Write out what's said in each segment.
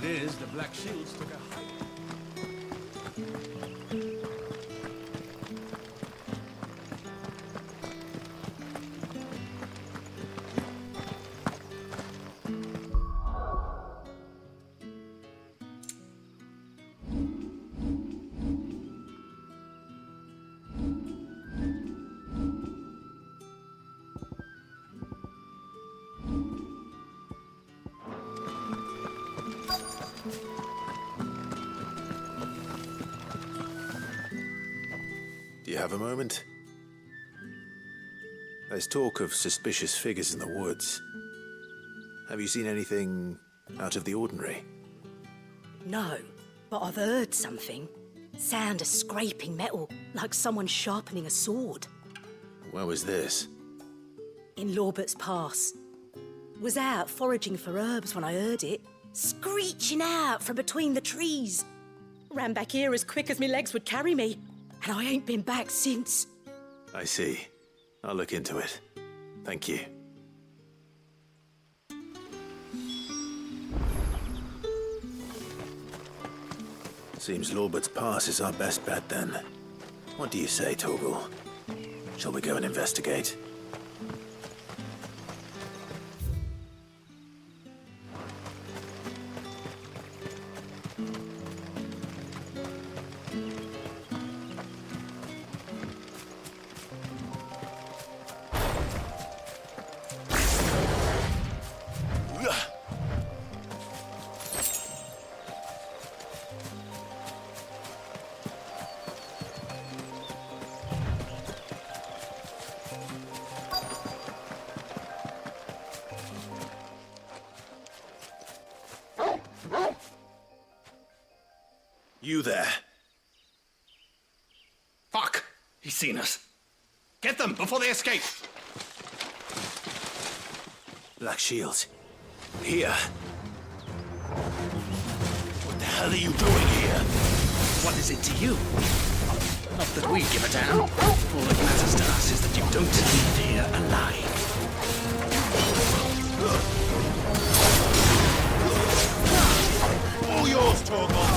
it is, the Black Shields took a hike. Do you have a moment? There's talk of suspicious figures in the woods. Have you seen anything out of the ordinary? No, but I've heard something. Sound of scraping metal, like someone sharpening a sword. Where was this? In Lorbert's Pass. Was out foraging for herbs when I heard it, screeching out from between the trees. Ran back here as quick as my legs would carry me, and I ain't been back since. I see. I'll look into it. Thank you. Seems Lorbert's Pass is our best bet then. What do you say, Torgal? Shall we go and investigate? You there? Fuck! He's seen us. Get them before they escape! Black Shields. Here. What the hell are you doing here? What is it to you? Not that we give a damn. All that matters to us is that you don't leave here alive. All yours, Torgal!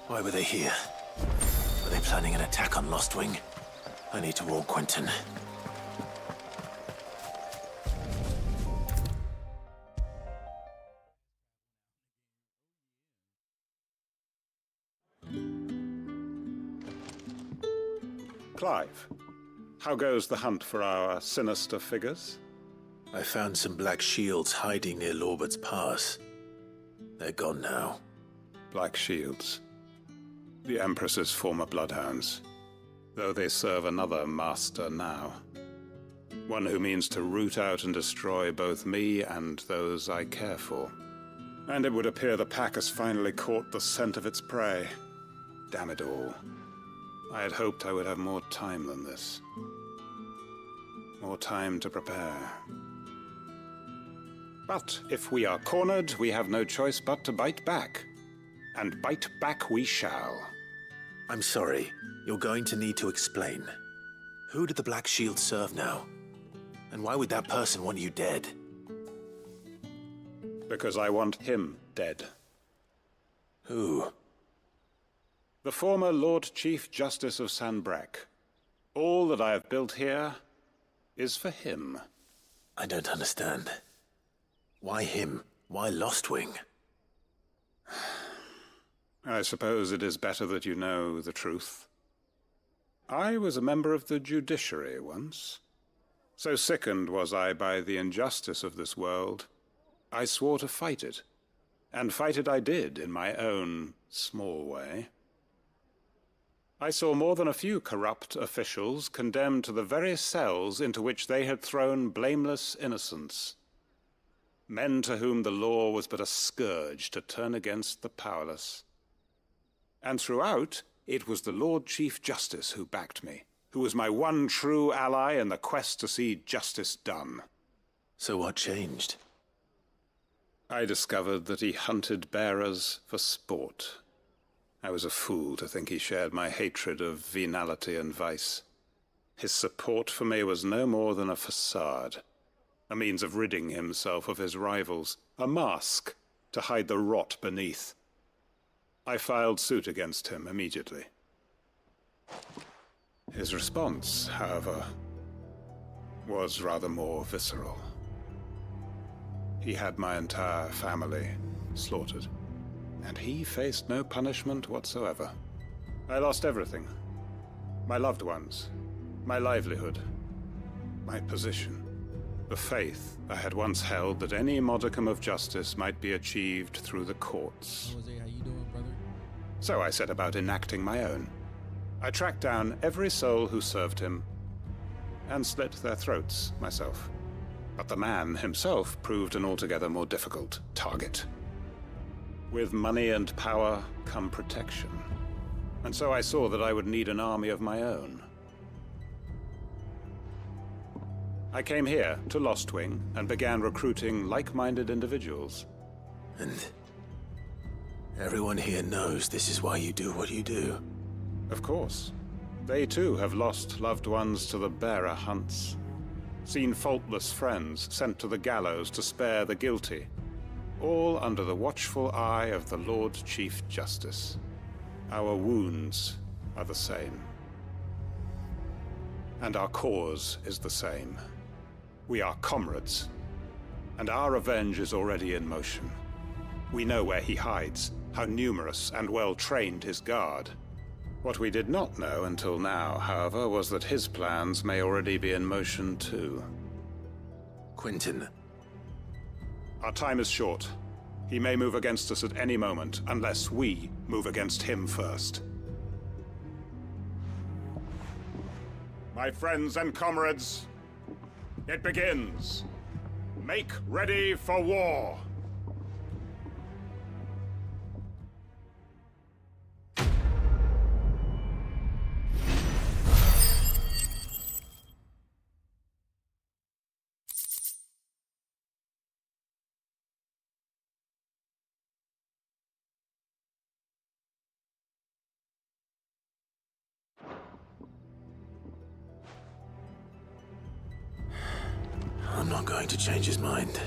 Why were they here? Were they planning an attack on Lostwing? I need to warn Quentin. Clive, how goes the hunt for our sinister figures? I found some Black Shields hiding near Lorbert's Pass. They're gone now. Black Shields. The Empress's former bloodhounds, though they serve another master now. One who means to root out and destroy both me and those I care for. And it would appear the pack has finally caught the scent of its prey. Damn it all. I had hoped I would have more time than this. More time to prepare. But if we are cornered, we have no choice but to bite back. And bite back we shall. I'm sorry. You're going to need to explain. Who did the Black Shield serve now? And why would that person want you dead? Because I want him dead. Who? The former Lord Chief Justice of Sanbreque. All that I have built here is for him. I don't understand. Why him? Why Lostwing? I suppose it is better that you know the truth. I was a member of the judiciary once. So sickened was I by the injustice of this world, I swore to fight it. And fight it I did in my own small way. I saw more than a few corrupt officials condemned to the very cells into which they had thrown blameless innocents. Men to whom the law was but a scourge to turn against the powerless. And throughout, it was the Lord Chief Justice who backed me, who was my one true ally in the quest to see justice done. So what changed? I discovered that he hunted bearers for sport. I was a fool to think he shared my hatred of venality and vice. His support for me was no more than a facade, a means of ridding himself of his rivals, a mask to hide the rot beneath. I filed suit against him immediately. His response, however, was rather more visceral. He had my entire family slaughtered, and he faced no punishment whatsoever. I lost everything. My loved ones, my livelihood, my position, the faith I had once held that any modicum of justice might be achieved through the courts. Jose, how you doing, brother? So I set about enacting my own. I tracked down every soul who served him, and slit their throats myself. But the man himself proved an altogether more difficult target. With money and power come protection. And so I saw that I would need an army of my own. I came here to Lostwing and began recruiting like-minded individuals. And everyone here knows this is why you do what you do. Of course. They too have lost loved ones to the bearer hunts. Seen faultless friends sent to the gallows to spare the guilty. All under the watchful eye of the Lord Chief Justice. Our wounds are the same. And our cause is the same. We are comrades. And our revenge is already in motion. We know where he hides, how numerous and well-trained his guard. What we did not know until now, however, was that his plans may already be in motion too. Quentin. Our time is short. He may move against us at any moment, unless we move against him first. My friends and comrades, it begins. Make ready for war. I'm not going to change his mind.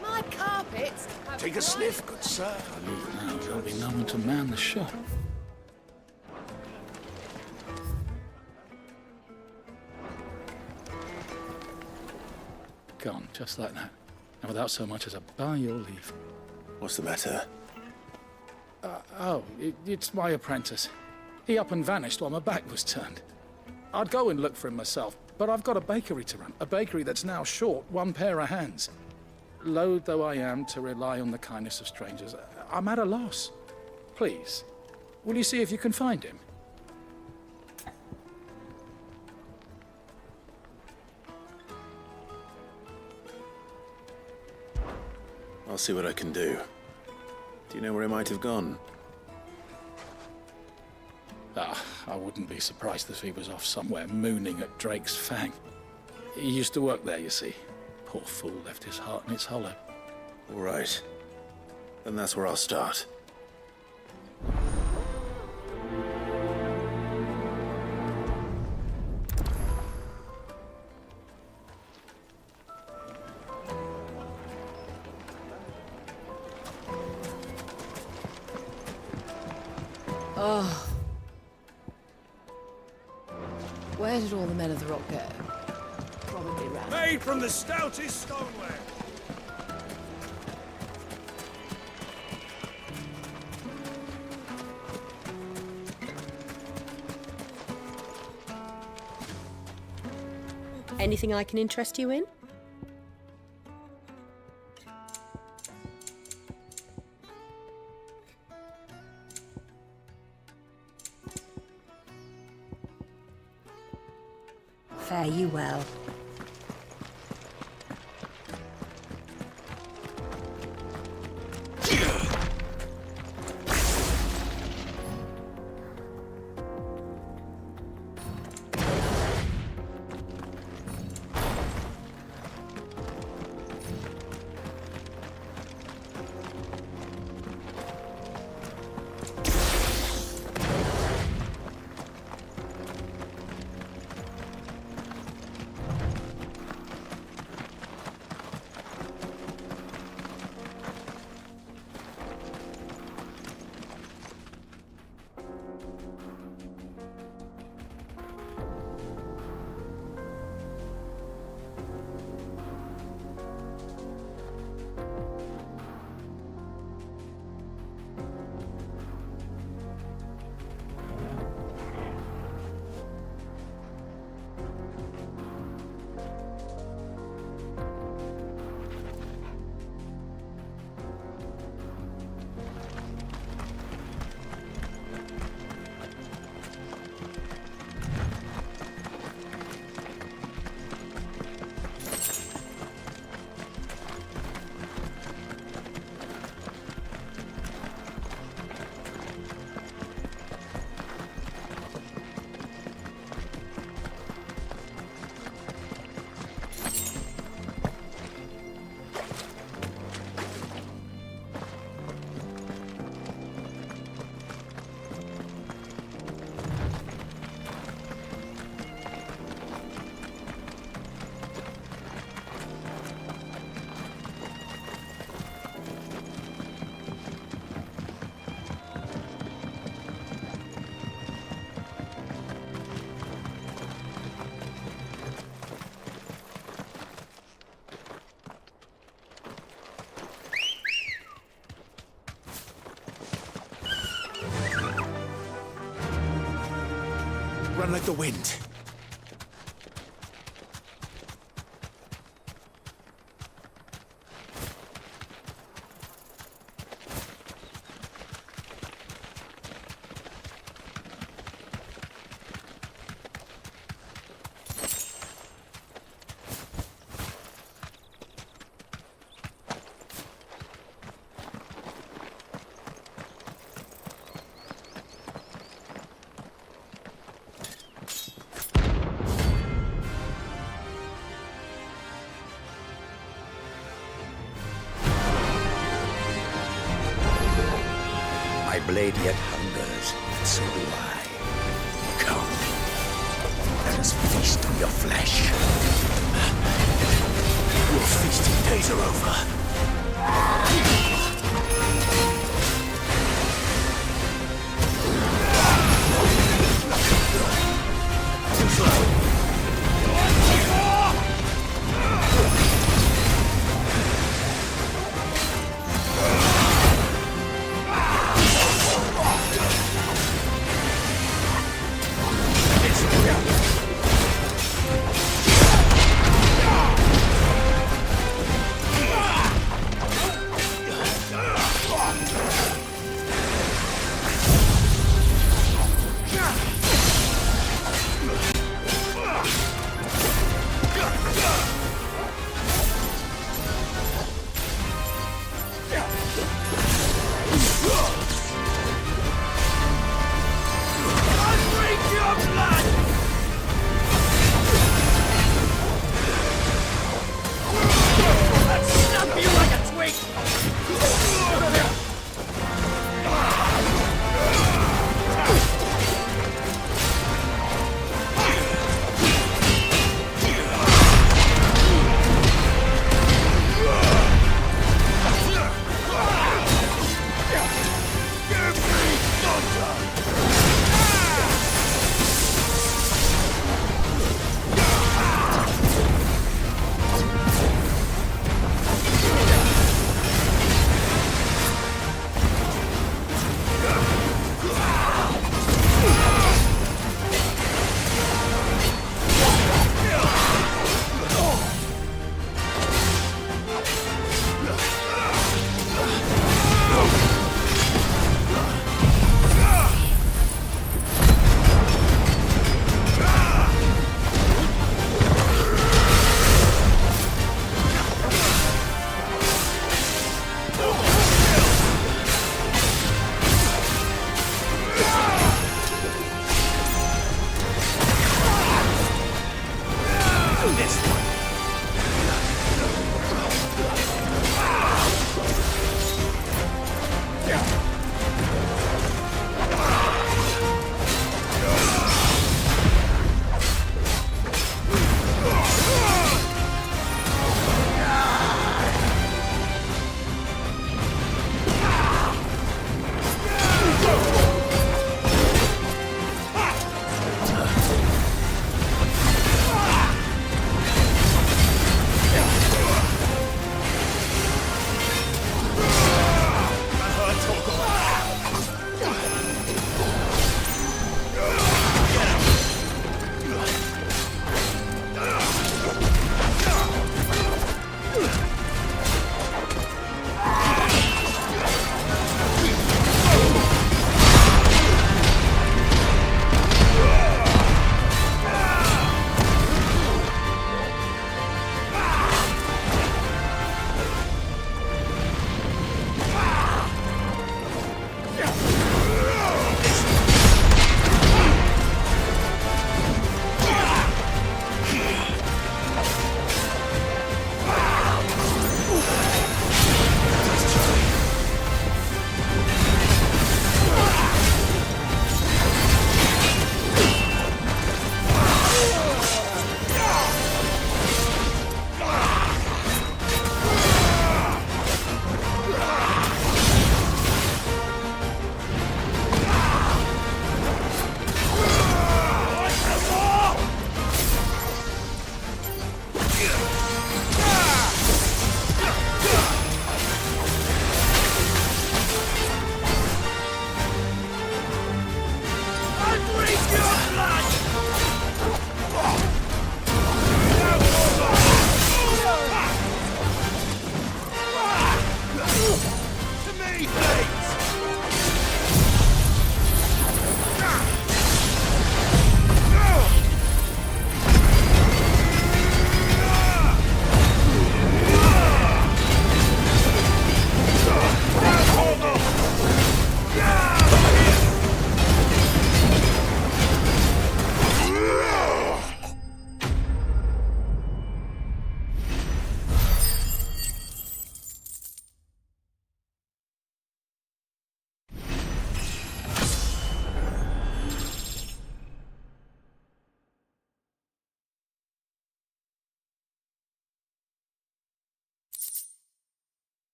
My carpets have Take a sniff, good sir. Now there'll be no one to man the shop. Gone, just like that. And without so much as a by your leave. What's the matter? It's my apprentice. He up and vanished while my back was turned. I'd go and look for him myself, but I've got a bakery to run. A bakery that's now short one pair of hands. Loath though I am to rely on the kindness of strangers, I'm at a loss. Please, will you see if you can find him? I'll see what I can do. Do you know where he might have gone? I wouldn't be surprised if he was off somewhere mooning at Drake's Fang. He used to work there, you see. Poor fool left his heart in its hollow. All right. Then that's where I'll start. Where did all the men of the rock go? Probably round. Made from the stoutest stoneware. Anything I can interest you in? Fare you well. Run like the wind. My blade yet hungers, and so do I. Come, let us feast on your flesh. Your feasting days are over. Too slow.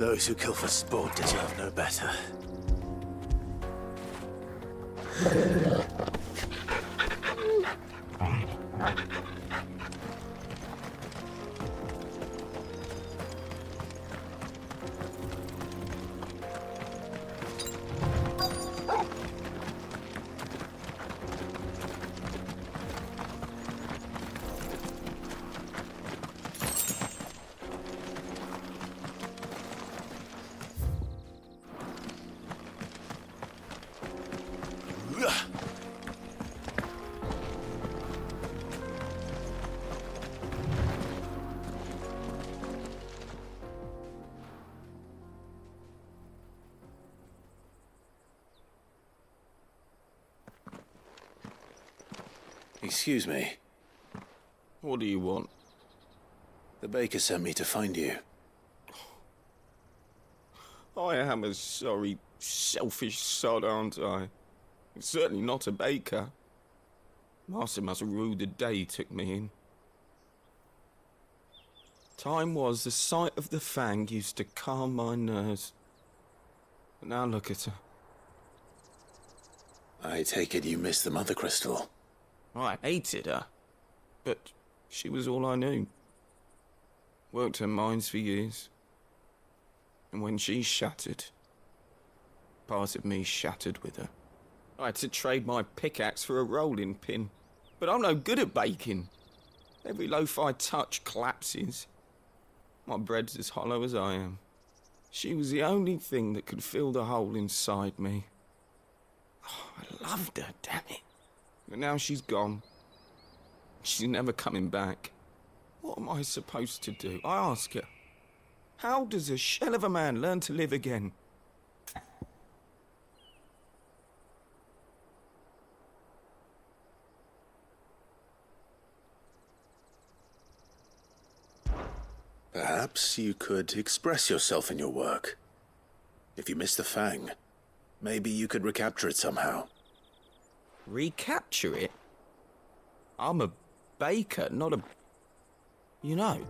Those who kill for sport deserve no better. Excuse me. What do you want? The baker sent me to find you. I am a sorry, selfish sod, aren't I? I'm certainly not a baker. Master must have ruled the day he took me in. Time was the sight of the Fang used to calm my nerves. But now look at her. I take it you missed the Mother Crystal. I hated her, but she was all I knew. Worked her mines for years. And when she shattered, part of me shattered with her. I had to trade my pickaxe for a rolling pin, but I'm no good at baking. Every loaf I touch collapses. My bread's as hollow as I am. She was the only thing that could fill the hole inside me. Oh, I loved her, damn it. But now she's gone. She's never coming back. What am I supposed to do? I ask her. How does a shell of a man learn to live again? Perhaps you could express yourself in your work. If you miss the Fang, maybe you could recapture it somehow. Recapture it? I'm a baker, not a... You know,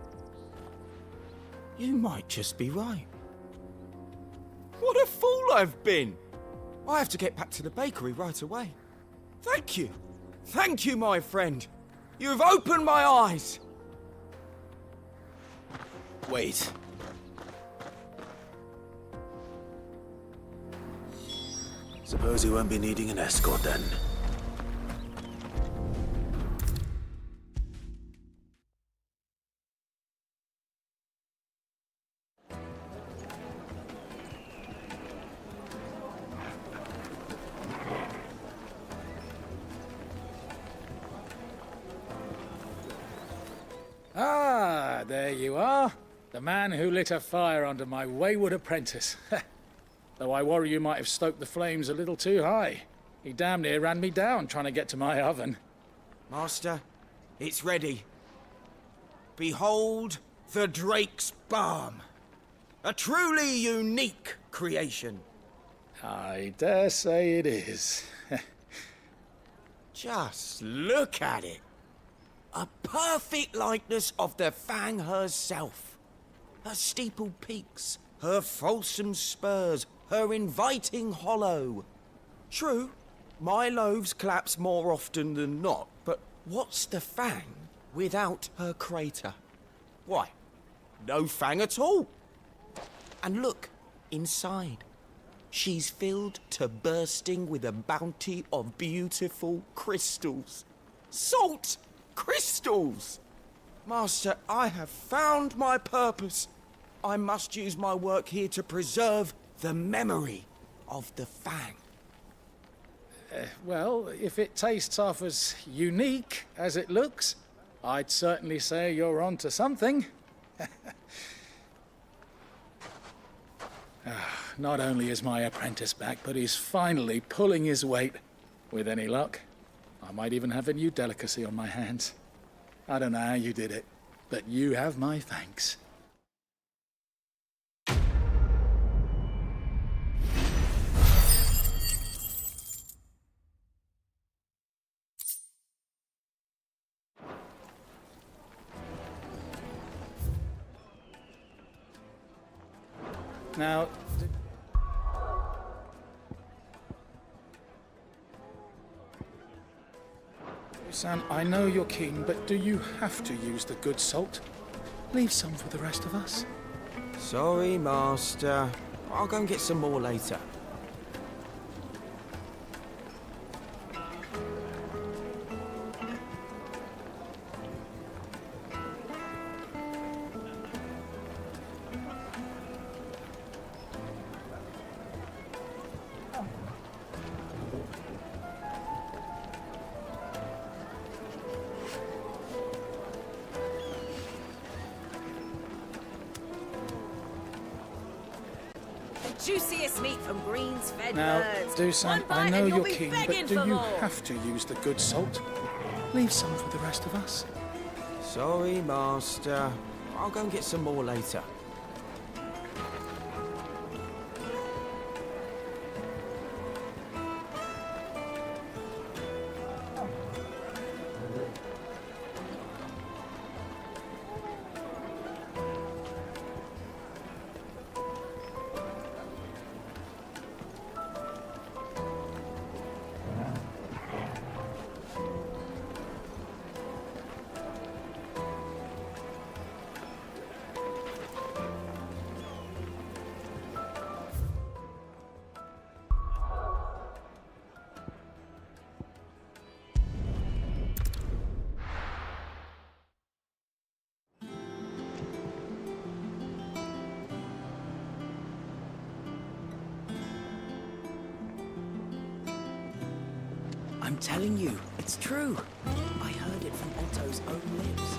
you might just be right. What a fool I've been! I have to get back to the bakery right away. Thank you. Thank you, my friend. You've opened my eyes. Wait. Suppose you won't be needing an escort then. Ah, there you are. The man who lit a fire under my wayward apprentice. Though I worry you might have stoked the flames a little too high. He damn near ran me down trying to get to my oven. Master, it's ready. Behold the Drake's Balm. A truly unique creation. I dare say it is. Just look at it. A perfect likeness of the Fang herself. Her steepled peaks, her fulsome spurs, her inviting hollow. True, my loaves collapse more often than not, but what's the Fang without her crater? Why, no Fang at all. And look, inside. She's filled to bursting with a bounty of beautiful crystals. Salt crystals! Master, I have found my purpose. I must use my work here to preserve the memory of the Fang. Well, if it tastes half as unique as it looks, I'd certainly say you're onto something. Not only is my apprentice back, but he's finally pulling his weight. With any luck, I might even have a new delicacy on my hands. I don't know how you did it, but you have my thanks. Now, San, I know you're keen, but do you have to use the good salt? Leave some for the rest of us. Sorry, Master. I'll go and get some more later. Juiciest meat from Green's fed Now, birds. Dusan, One bite I know and you'll you're be keen, begging but do for you more. have to use the good salt? Leave some for the rest of us. Sorry, Master. I'll go and get some more later. I'm telling you, it's true. I heard it from Otto's own lips.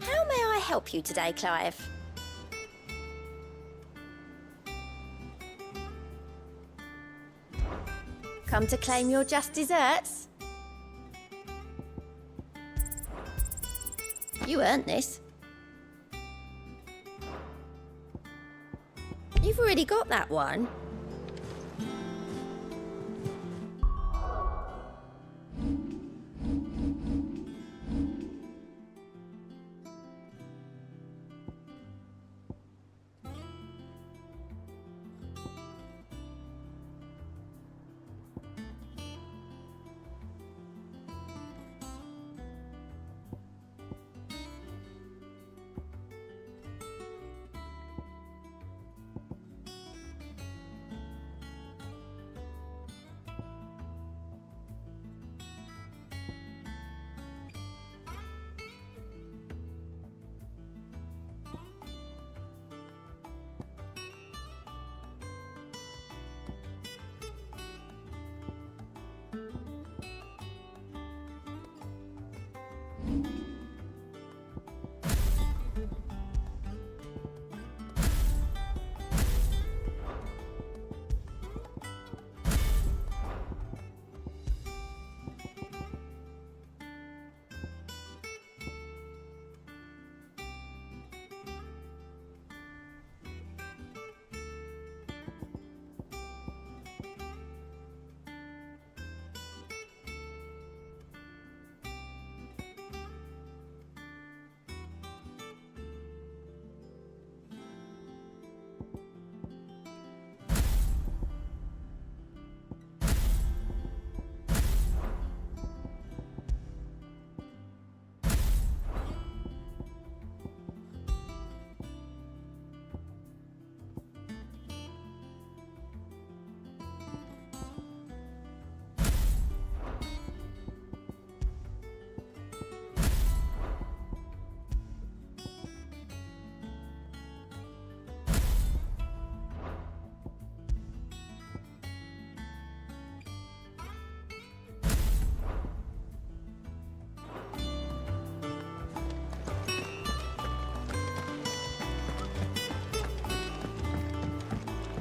How may I help you today, Clive? Come to claim your just desserts? You earned this. You've already got that one.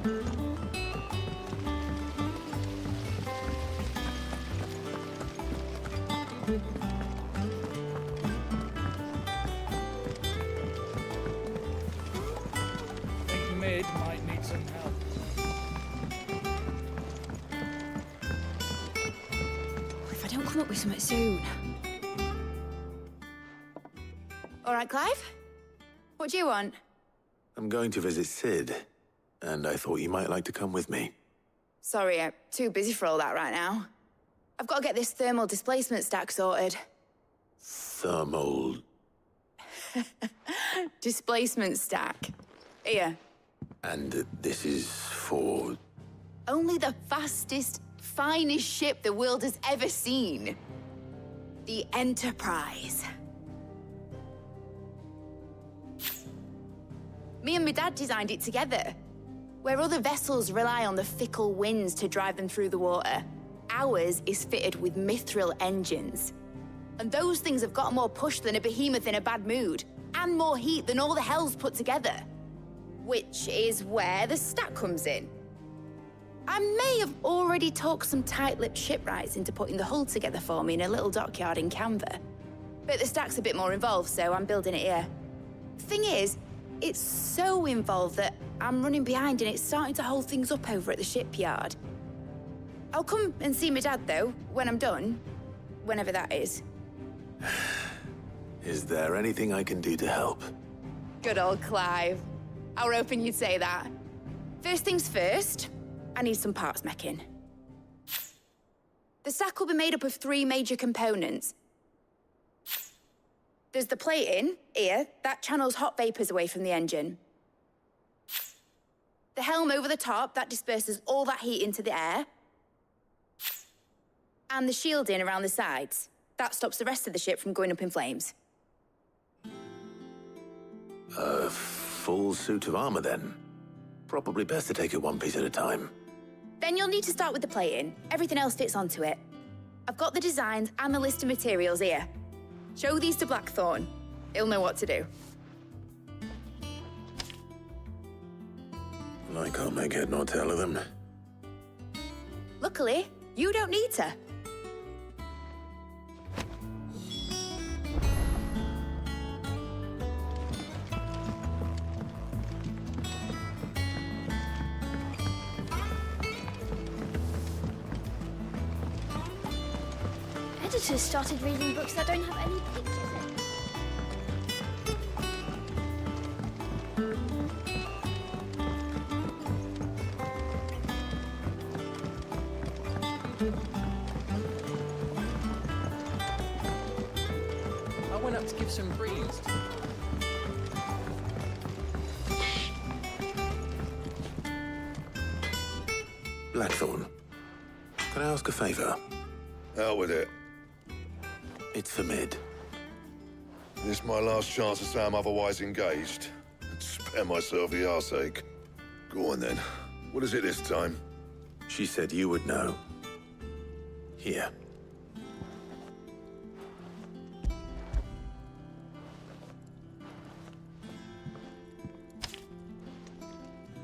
Think Mid might need some help. If I don't come up with something soon. All right, Clive? What do you want? I'm going to visit Sid, and I thought you might like to come with me. Sorry, I'm too busy for all that right now. I've got to get this thermal displacement stack sorted. Thermal... Displacement stack. Here. And this is for... Only the fastest, finest ship the world has ever seen. The Enterprise. Me and my dad designed it together. Where other vessels rely on the fickle winds to drive them through the water, ours is fitted with mithril engines. And those things have got more push than a behemoth in a bad mood, and more heat than all the hells put together. Which is where the stack comes in. I may have already talked some tight-lipped shipwrights into putting the hull together for me in a little dockyard in Canva. But the stack's a bit more involved, so I'm building it here. Thing is, it's so involved that I'm running behind and it's starting to hold things up over at the shipyard. I'll come and see my dad, though, when I'm done. Whenever that is. Is there anything I can do to help? Good old Clive. I were hoping you'd say that. First things first, I need some parts meching. The stack will be made up of 3 major components. There's the plating, here, that channels hot vapors away from the engine. The helm over the top, that disperses all that heat into the air. And the shielding around the sides. That stops the rest of the ship from going up in flames. A full suit of armor, then? Probably best to take it one piece at a time. Then you'll need to start with the plating. Everything else fits onto it. I've got the designs and the list of materials here. Show these to Blackthorn. He'll know what to do. I can't make head nor tail of them. Luckily, you don't need to. Editors started reading books that don't have any pictures in. I went up to give some greetings to Blackthorn, can I ask a favor? Out with it. It's for Mid. This my last chance to say I'm otherwise engaged. And spare myself the arseache. Go on then. What is it this time? She said you would know. Here.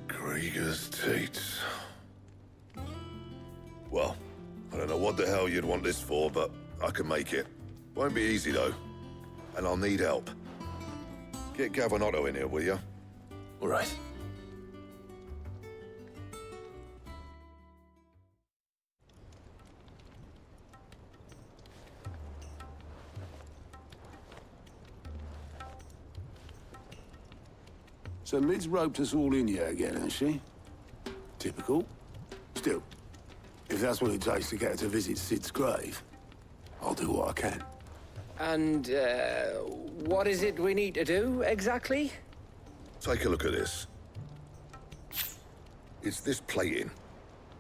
Krieger's Tates. Well, I don't know what the hell you'd want this for, but I can make it. Won't be easy, though. And I'll need help. Get Gavinotto in here, will you? All right. So Mid's roped us all in here again, has she? Typical. Still, if that's what it takes to get her to visit Sid's grave, I'll do what I can. And, what is it we need to do, exactly? Take a look at this. It's this plating.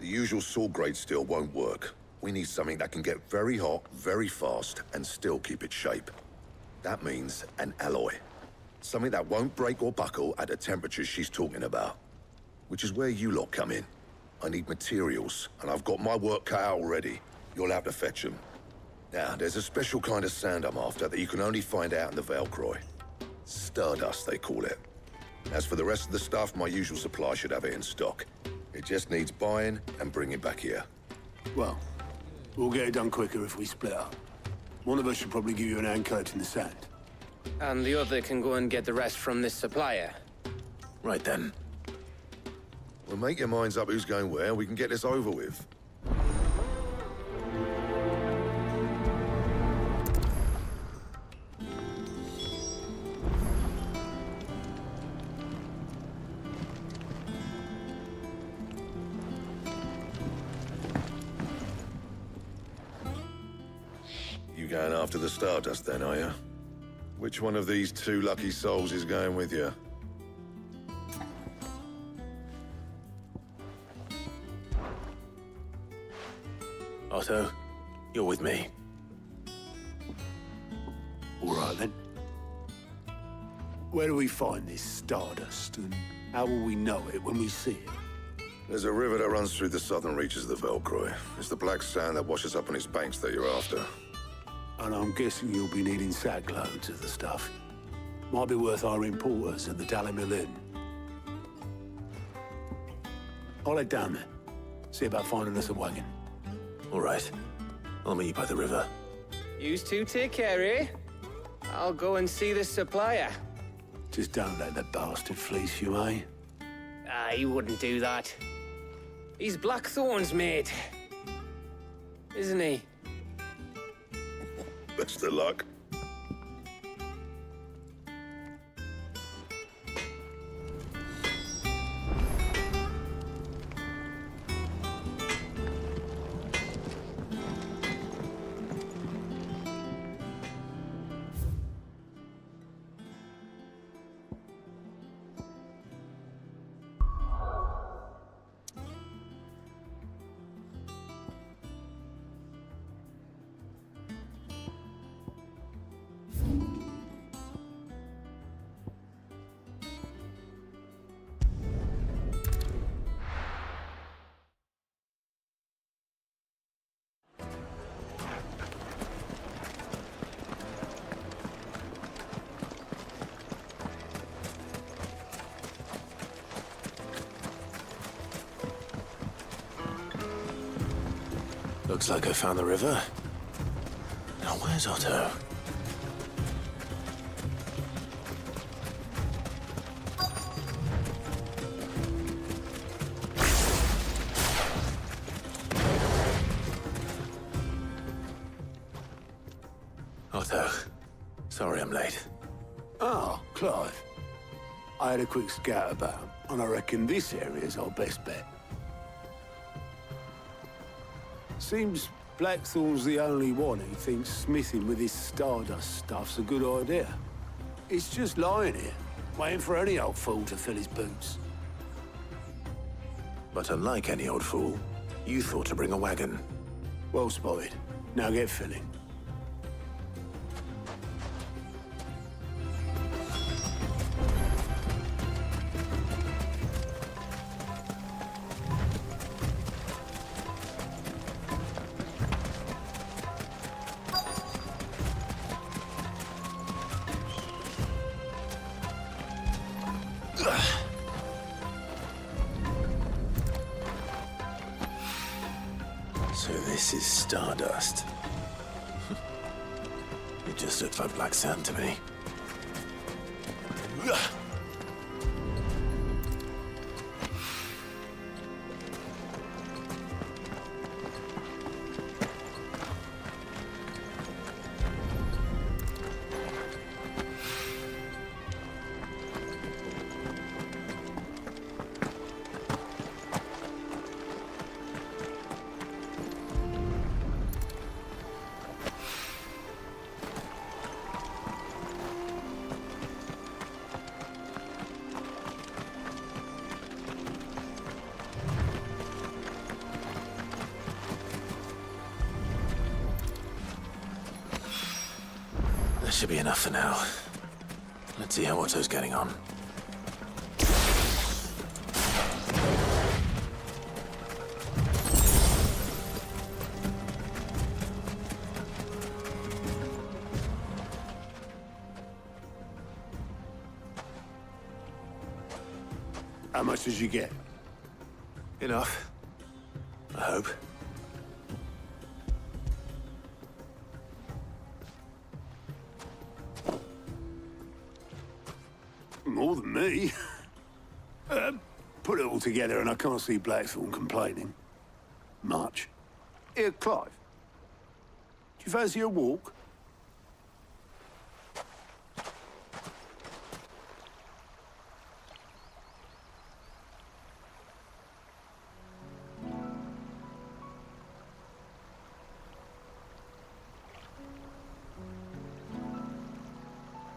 The usual sword-grade steel won't work. We need something that can get very hot, very fast, and still keep its shape. That means an alloy. Something that won't break or buckle at the temperatures she's talking about. Which is where you lot come in. I need materials, and I've got my work cut out already. You'll have to fetch them. Now, there's a special kind of sand I'm after that you can only find out in the Valcroy. Stardust, they call it. As for the rest of the stuff, my usual supply should have it in stock. It just needs buying and bringing back here. Well, we'll get it done quicker if we split up. One of us should probably give you an hand coat in the sand. And the other can go and get the rest from this supplier. Right then. Well, make your minds up who's going where, and we can get this over with. You going after the Stardust then, are you? Which one of these two lucky souls is going with you? Otto, you're with me. All right, then. Where do we find this Stardust, and how will we know it when we see it? There's a river that runs through the southern reaches of the Velcroy. It's the black sand that washes up on its banks that you're after. And I'm guessing you'll be needing sackloads of the stuff. Might be worth our importers at the Dalimil Inn. I'll head down there. See about finding us a wagon. All right. I'll meet you by the river. Yous two take care, eh? I'll go and see the supplier. Just don't let the bastard fleece you, eh? Ah, he wouldn't do that. He's Blackthorn's mate. Isn't he? Best of luck. Looks like I found the river. Now where's Otto? Otto, sorry I'm late. Ah, Clive. I had a quick scout about, and I reckon this area's our best bet. Seems Blackthorn's the only one who thinks smithing with this Stardust stuff's a good idea. It's just lying here, waiting for any old fool to fill his boots. But unlike any old fool, you thought to bring a wagon. Well spotted. Now get filling. So this is Stardust. It just looks like black sand to me. That should be enough for now. Let's see how Otto's getting on. How much did you get? Enough. I hope. More than me. Put it all together and I can't see Blackthorn complaining. Much. Here, Clive. Do you fancy a walk?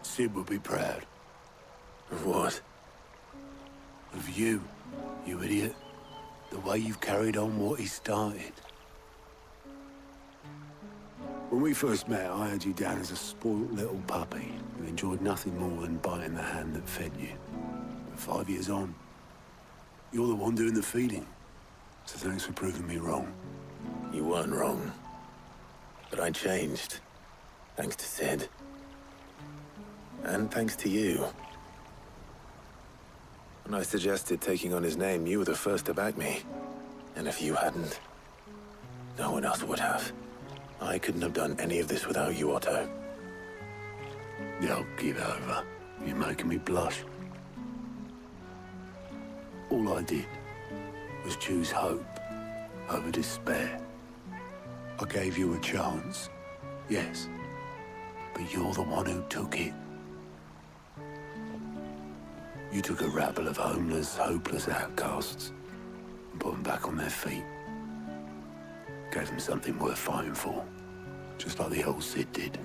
Sid would be proud. Of what? Of you, you idiot. The way you've carried on what he started. When we first met, I had you down as a spoilt little puppy who enjoyed nothing more than biting the hand that fed you. But 5 years on, you're the one doing the feeding. So thanks for proving me wrong. You weren't wrong. But I changed. Thanks to Sid. And thanks to you. When I suggested taking on his name, you were the first to back me. And if you hadn't, no one else would have. I couldn't have done any of this without you, Otto. Yeah, give over. You're making me blush. All I did was choose hope over despair. I gave you a chance, yes, but you're the one who took it. You took a rabble of homeless, hopeless outcasts and put them back on their feet. Gave them something worth fighting for, just like the old Sid did.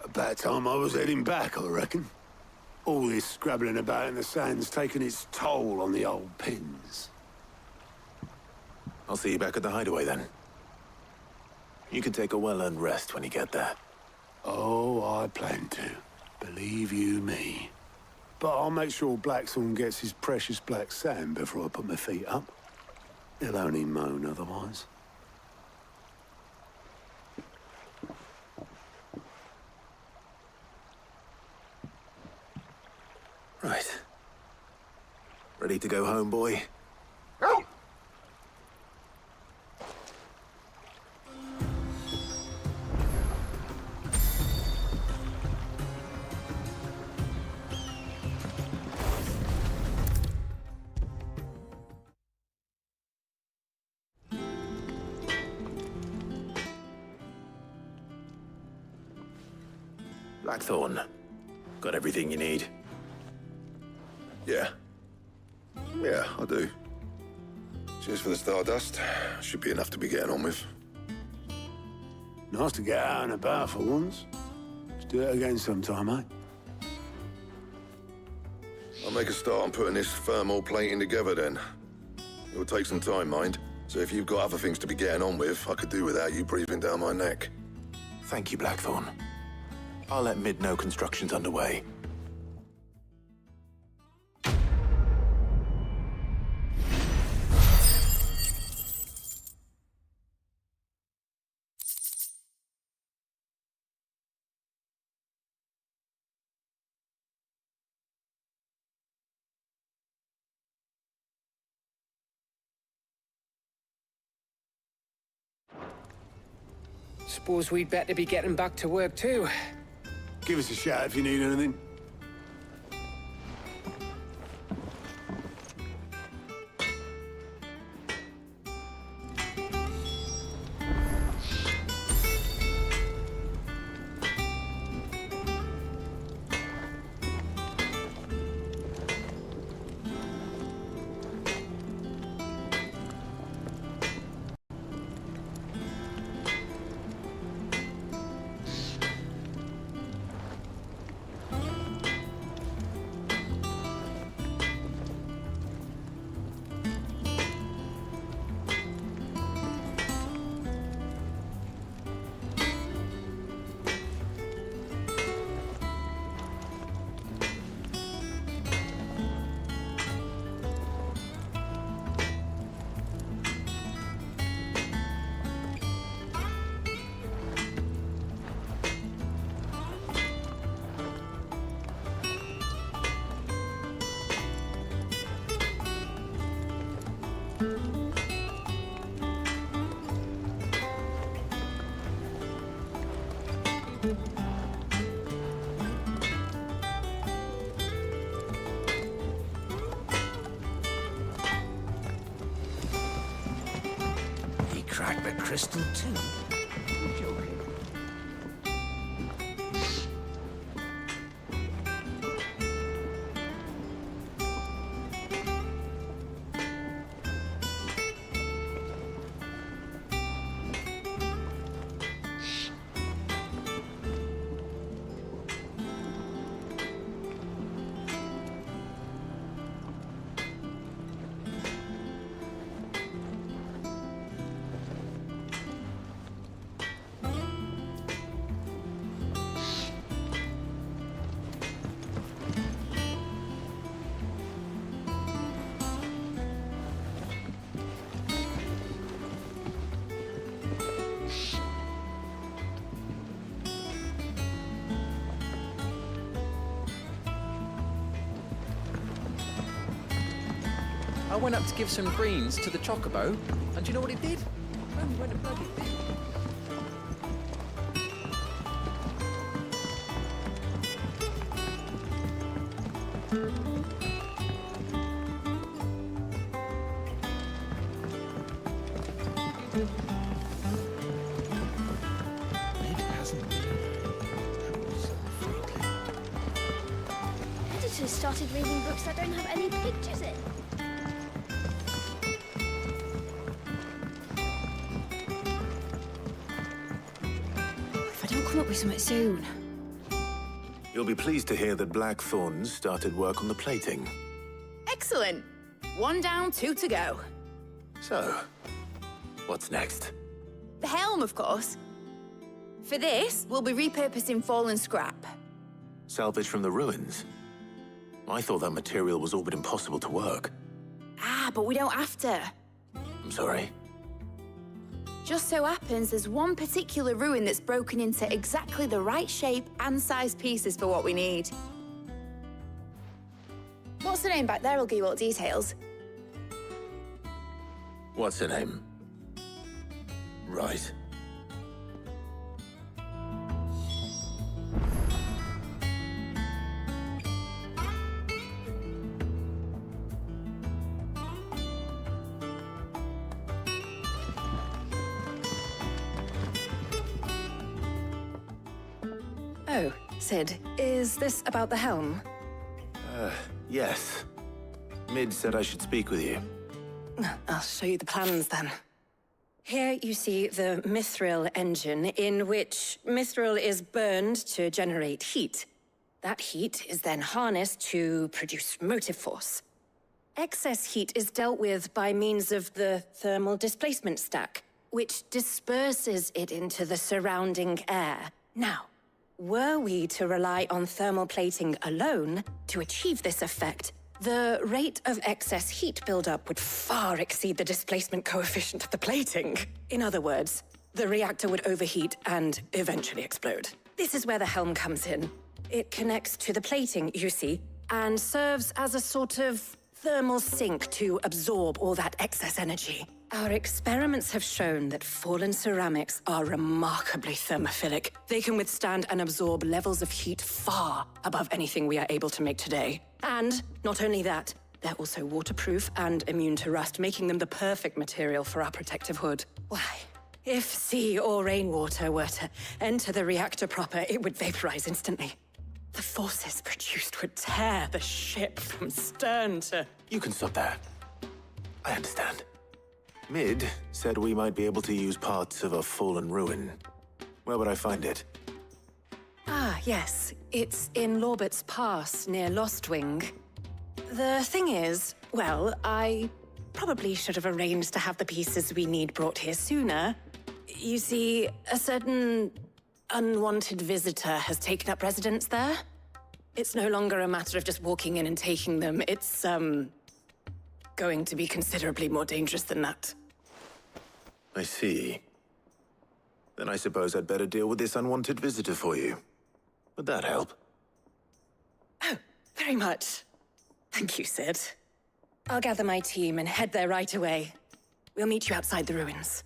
About time I was heading back, I reckon. All this scrabbling about in the sand's taken its toll on the old pins. I'll see you back at the hideaway then. You can take a well-earned rest when you get there. Oh, I plan to. Believe you me. But I'll make sure Blackthorn gets his precious black sand before I put my feet up. He'll only moan otherwise. Right. Ready to go home, boy? Blackthorn. Got everything you need? Yeah. Yeah, I do. Cheers for the stardust. Should be enough to be getting on with. Nice to get out and about for once. Let's do it again sometime, eh? I'll make a start on putting this thermal plating together then. It will take some time, mind. So if you've got other things to be getting on with, I could do without you breathing down my neck. Thank you, Blackthorn. I'll let Mid know construction's underway. Suppose we'd better be getting back to work too. Give us a shout if you need anything. crack the crystal too. You're joking. I went up to give some greens to the chocobo, and do you know what it did? Man, went and bloody did. Editors started reading books that don't have any pictures in. If I don't come up with something soon. You'll be pleased to hear that Blackthorn started work on the plating. Excellent. 1 down, 2 to go. So, what's next? The helm, of course. For this, we'll be repurposing fallen scrap. Salvage from the ruins? I thought that material was all but impossible to work. Ah, but we don't have to. I'm sorry. Just so happens there's one particular ruin that's broken into exactly the right shape and size pieces for what we need. What's the name back there? I'll give you all the details. What's her name? Right. Oh, Sid, is this about the helm? Yes. Mid said I should speak with you. I'll show you the plans then. Here you see the mithril engine, in which mithril is burned to generate heat. That heat is then harnessed to produce motive force. Excess heat is dealt with by means of the thermal displacement stack, which disperses it into the surrounding air. Now, were we to rely on thermal plating alone to achieve this effect, the rate of excess heat buildup would far exceed the displacement coefficient of the plating. In other words, the reactor would overheat and eventually explode. This is where the helm comes in. It connects to the plating, you see, and serves as a sort of thermal sink to absorb all that excess energy. Our experiments have shown that fallen ceramics are remarkably thermophilic. They can withstand and absorb levels of heat far above anything we are able to make today. And not only that, they're also waterproof and immune to rust, making them the perfect material for our protective hood. Why? If sea or rainwater were to enter the reactor proper, it would vaporize instantly. The forces produced would tear the ship from stern to... You can stop there. I understand. Mid said we might be able to use parts of a fallen ruin. Where would I find it? Ah, yes. It's in Lorbert's Pass, near Lostwing. The thing is, well, I probably should have arranged to have the pieces we need brought here sooner. You see, a certain unwanted visitor has taken up residence there. It's no longer a matter of just walking in and taking them. It's, going to be considerably more dangerous than that. I see. Then I suppose I'd better deal with this unwanted visitor for you. Would that help? Oh, very much. Thank you, Sid. I'll gather my team and head there right away. We'll meet you outside the ruins.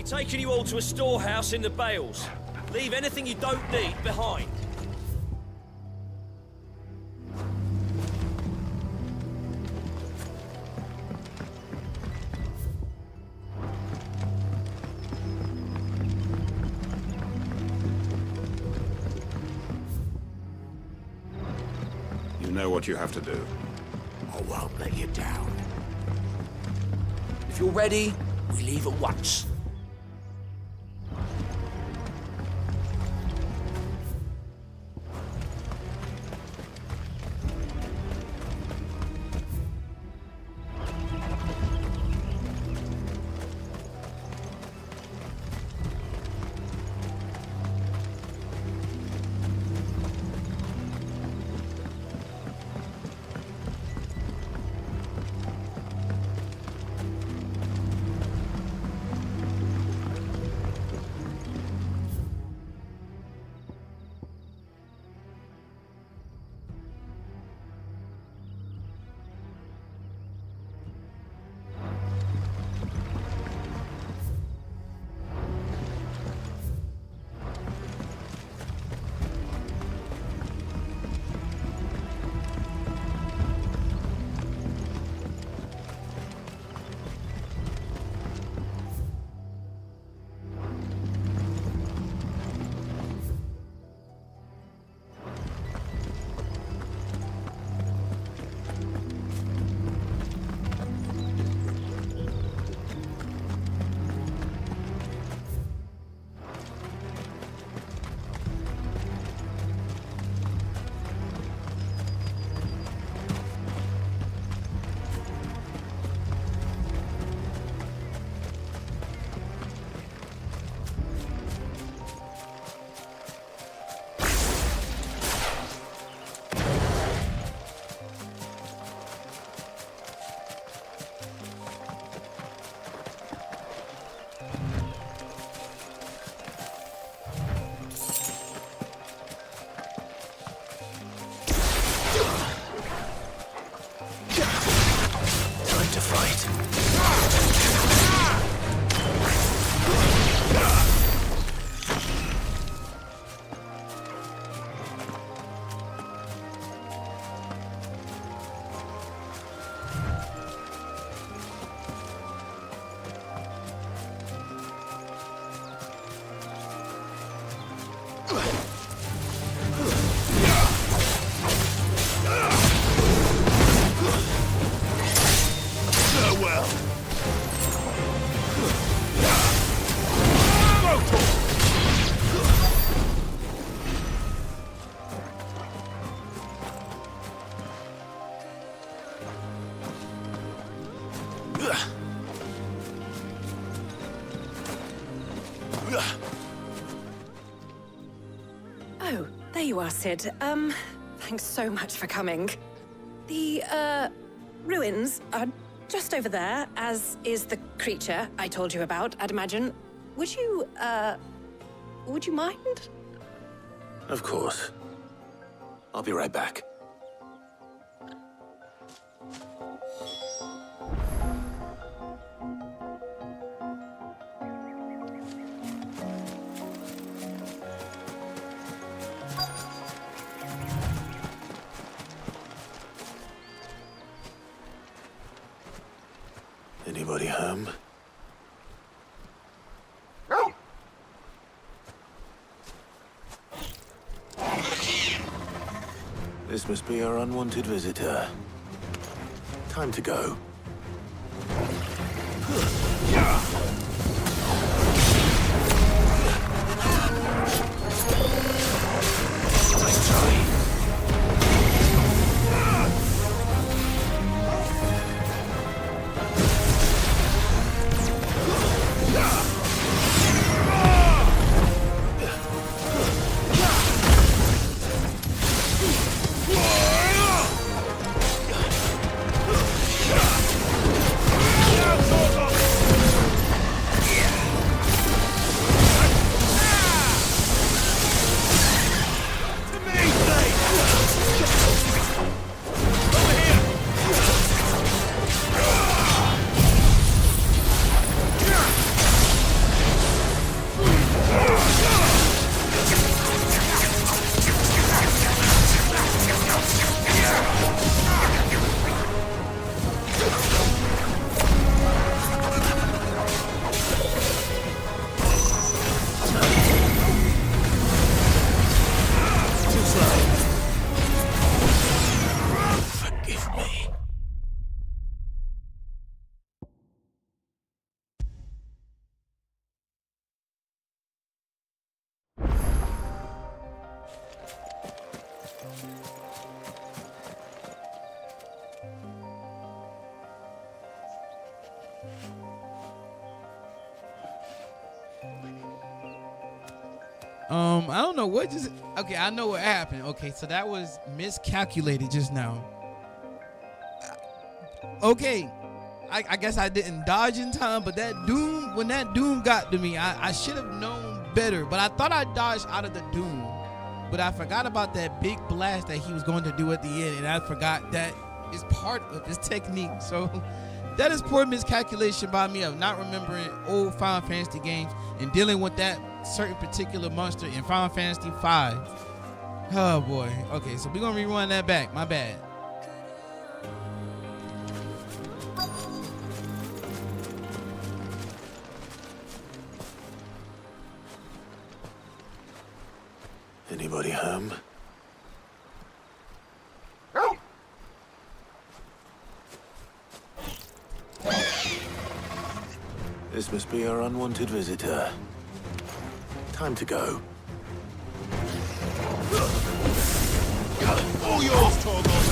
be taking you all to a storehouse in the Bales. Leave anything you don't need behind. You know what you have to do. I won't let you down. If you're ready, we leave at once. Oh, there you are, Sid. Thanks so much for coming. The, ruins are just over there, as is the creature I told you about, I'd imagine. Would you mind? Of course. I'll be right back. Anybody home? This must be our unwanted visitor. Time to go. Nice try. slave. Forgive me. I don't know what just. Okay, I know what happened. Okay, so that was miscalculated just now. Okay, I guess I didn't dodge in time, but when that doom got to me, I should have known better. But I thought I dodged out of the doom, but I forgot about that big blast that he was going to do at the end, and I forgot that is part of his technique. So that is poor miscalculation by me of not remembering old Final Fantasy games and dealing with that certain particular monster in Final Fantasy V. Oh boy. Okay, so we're gonna rewind that back. My bad. Anybody home? This must be our unwanted visitor. Time to go. All yours, Torgal.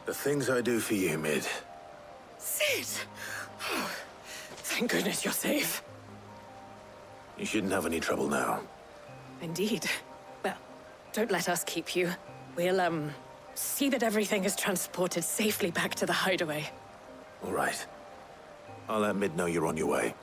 The things I do for you, Mid. Sid! Oh, thank goodness you're safe. You shouldn't have any trouble now. Indeed. Well, don't let us keep you. We'll, see that everything is transported safely back to the hideaway. All right. I'll let Mid know you're on your way.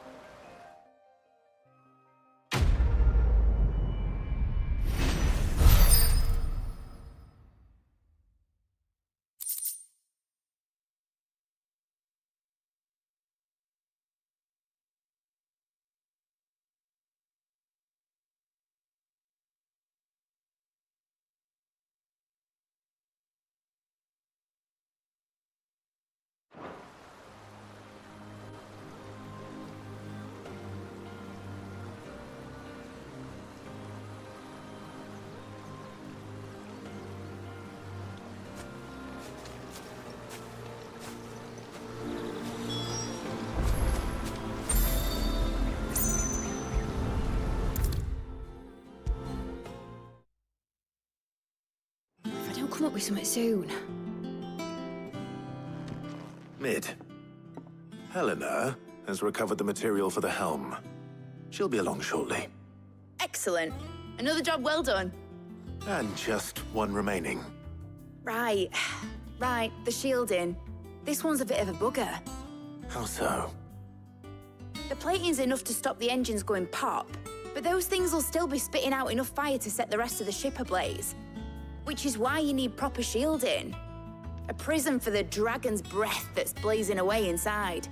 If I don't come up with something soon. Mid. Helena has recovered the material for the helm. She'll be along shortly. Excellent. Another job well done. And just one remaining. Right. Right, the shielding. This one's a bit of a bugger. How so? The plating's enough to stop the engines going pop, but those things will still be spitting out enough fire to set the rest of the ship ablaze. Which is why you need proper shielding. A prison for the dragon's breath that's blazing away inside.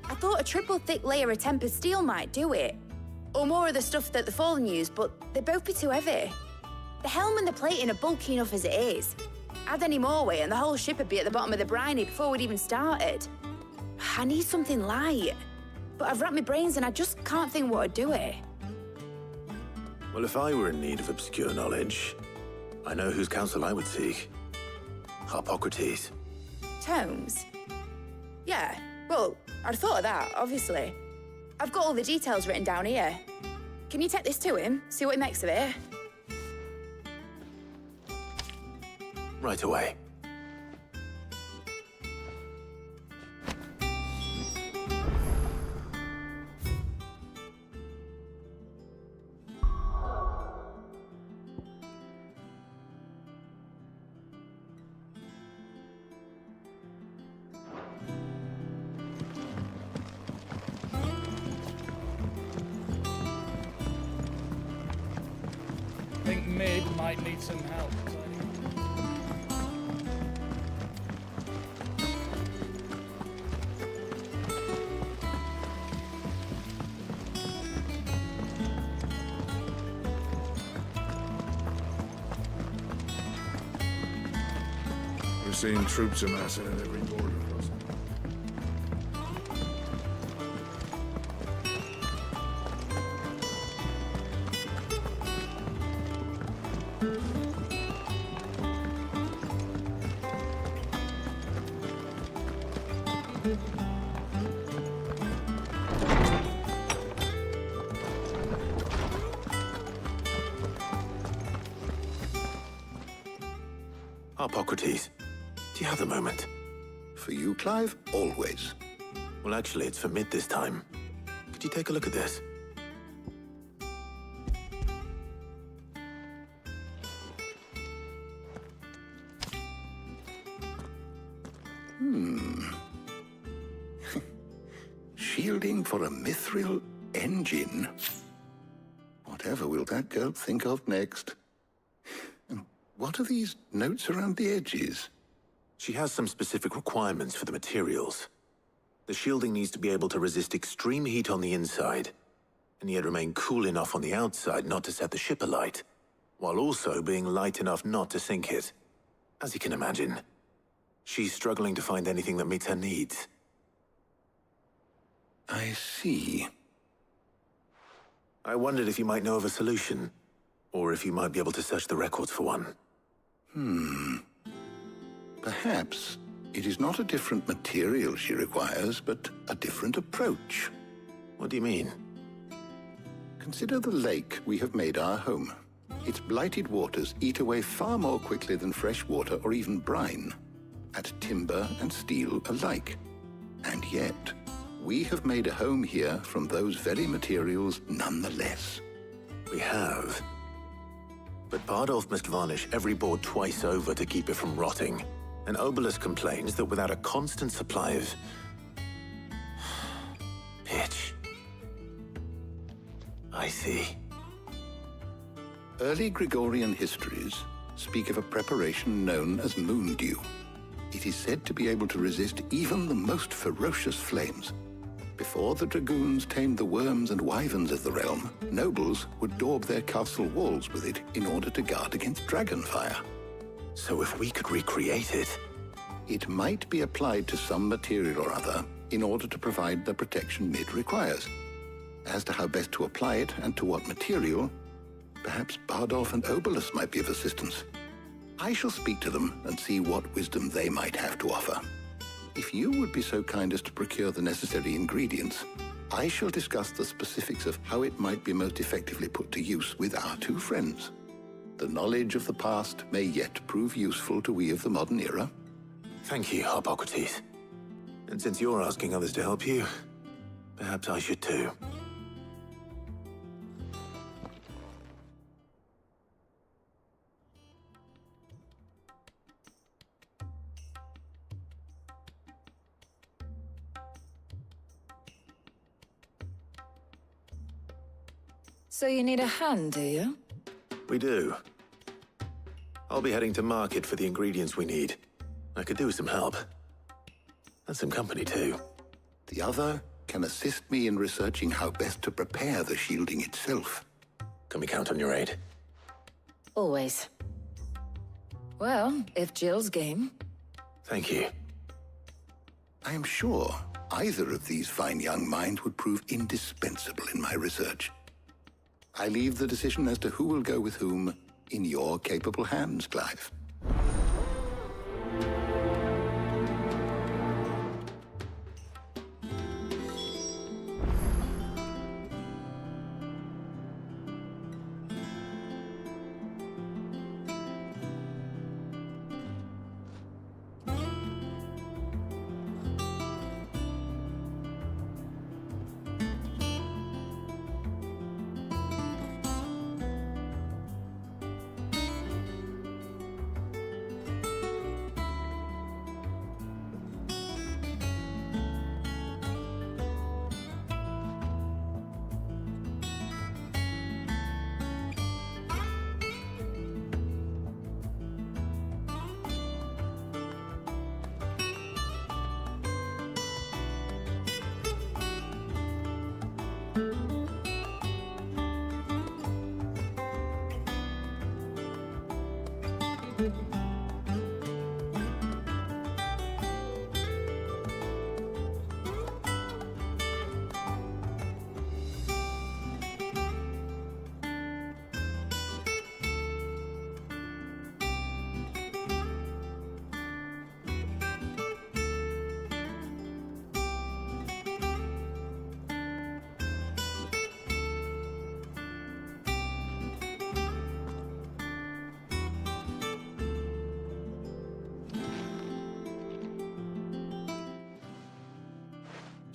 I thought a triple thick layer of tempered steel might do it. Or more of the stuff that the Fallen use, but they'd both be too heavy. The helm and the plating are bulky enough as it is. Add any more weight and the whole ship would be at the bottom of the briny before we'd even started. I need something light. But I've racked my brains and I just can't think what would do it. Well, if I were in need of obscure knowledge, I know whose counsel I would seek. Harpocrates. Tomes? Yeah, well, I'd thought of that, obviously. I've got all the details written down here. Can you take this to him, see what he makes of it? Right away. I think Mid might need some help. We're seeing troops amassing at every border crossing. Harpocrates, do you have a moment? For you, Clive? Always. Well, actually, it's for Mid this time. Could you take a look at this? Shielding for a mithril engine? Whatever will that girl think of next? And what are these notes around the edges? She has some specific requirements for the materials. The shielding needs to be able to resist extreme heat on the inside, and yet remain cool enough on the outside not to set the ship alight, while also being light enough not to sink it. As you can imagine, she's struggling to find anything that meets her needs. I see. I wondered if you might know of a solution, or if you might be able to search the records for one. Perhaps it is not a different material she requires, but a different approach. What do you mean? Consider the lake we have made our home. Its blighted waters eat away far more quickly than fresh water or even brine, at timber and steel alike. And yet, we have made a home here from those very materials nonetheless. We have. But Bardolph must varnish every board twice over to keep it from rotting. And Obelus complains that without a constant supply of pitch. I see. Early Gregorian histories speak of a preparation known as moon dew. It is said to be able to resist even the most ferocious flames. Before the dragoons tamed the worms and wyverns of the realm, nobles would daub their castle walls with it in order to guard against dragon fire. So if we could recreate it... It might be applied to some material or other in order to provide the protection Mid requires. As to how best to apply it and to what material, perhaps Bardolph and Obelus might be of assistance. I shall speak to them and see what wisdom they might have to offer. If you would be so kind as to procure the necessary ingredients, I shall discuss the specifics of how it might be most effectively put to use with our two friends. The knowledge of the past may yet prove useful to we of the modern era. Thank you, Harpocrates. And since you're asking others to help you, perhaps I should too. So you need a hand, do you? We do. I'll be heading to market for the ingredients we need. I could do with some help. And some company, too. The other can assist me in researching how best to prepare the shielding itself. Can we count on your aid? Always. Well, if Jill's game. Thank you. I am sure either of these fine young minds would prove indispensable in my research. I leave the decision as to who will go with whom in your capable hands, Clive.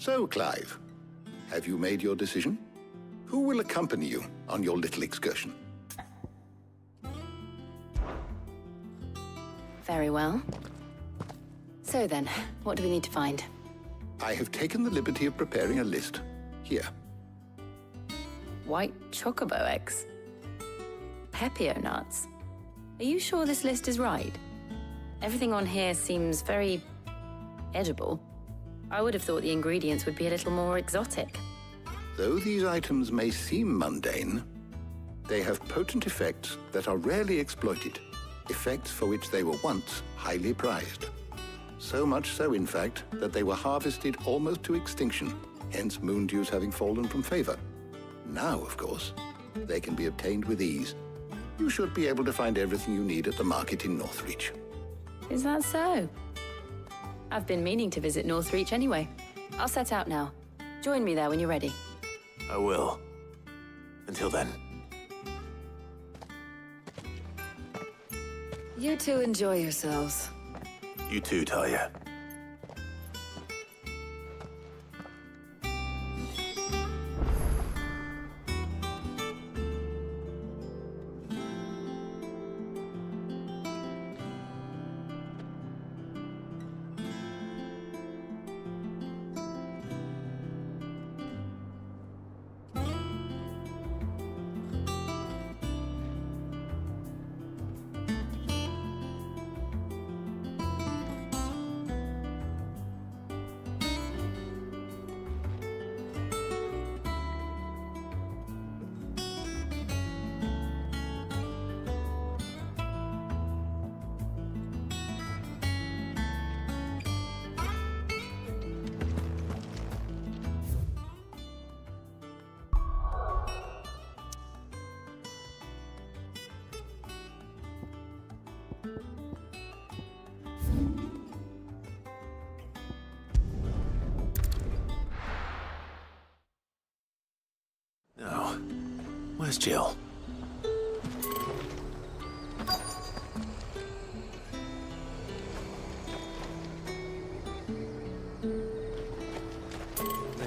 So, Clive, have you made your decision? Who will accompany you on your little excursion? Very well. So then, what do we need to find? I have taken the liberty of preparing a list. Here. White chocobo eggs. Pepio nuts. Are you sure this list is right? Everything on here seems very edible. I would have thought the ingredients would be a little more exotic. Though these items may seem mundane, they have potent effects that are rarely exploited, effects for which they were once highly prized. So much so, in fact, that they were harvested almost to extinction, hence moon dews having fallen from favor. Now, of course, they can be obtained with ease. You should be able to find everything you need at the market in Northreach. Is that so? I've been meaning to visit Northreach anyway. I'll set out now. Join me there when you're ready. I will. Until then. You two enjoy yourselves. You too, Talia. Now, where's Jill?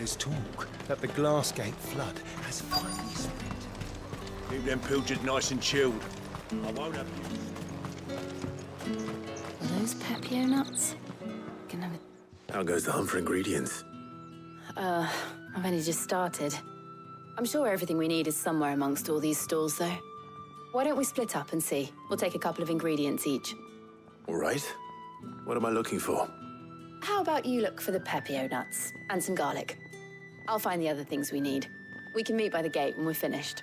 There's talk that the Glassgate flood has finally spread. Keep them pilchards nice and chilled. I won't have you. Are those Pepio nuts? Can have How goes the hunt for ingredients? I've only just started. I'm sure everything we need is somewhere amongst all these stalls, though. Why don't we split up and see? We'll take a couple of ingredients each. All right. What am I looking for? How about you look for the Pepio nuts and some garlic? I'll find the other things we need. We can meet by the gate when we're finished.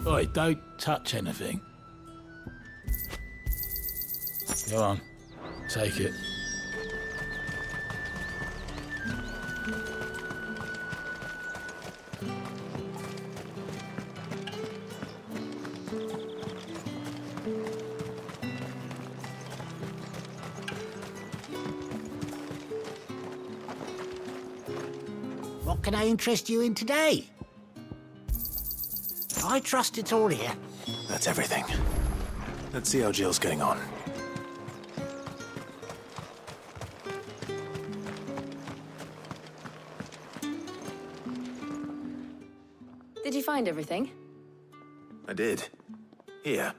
Oi, don't touch anything. Go on, take it. What can I interest you in today? I trust it's all here. That's everything. Let's see how Jill's getting on. Did you find everything? I did. Here.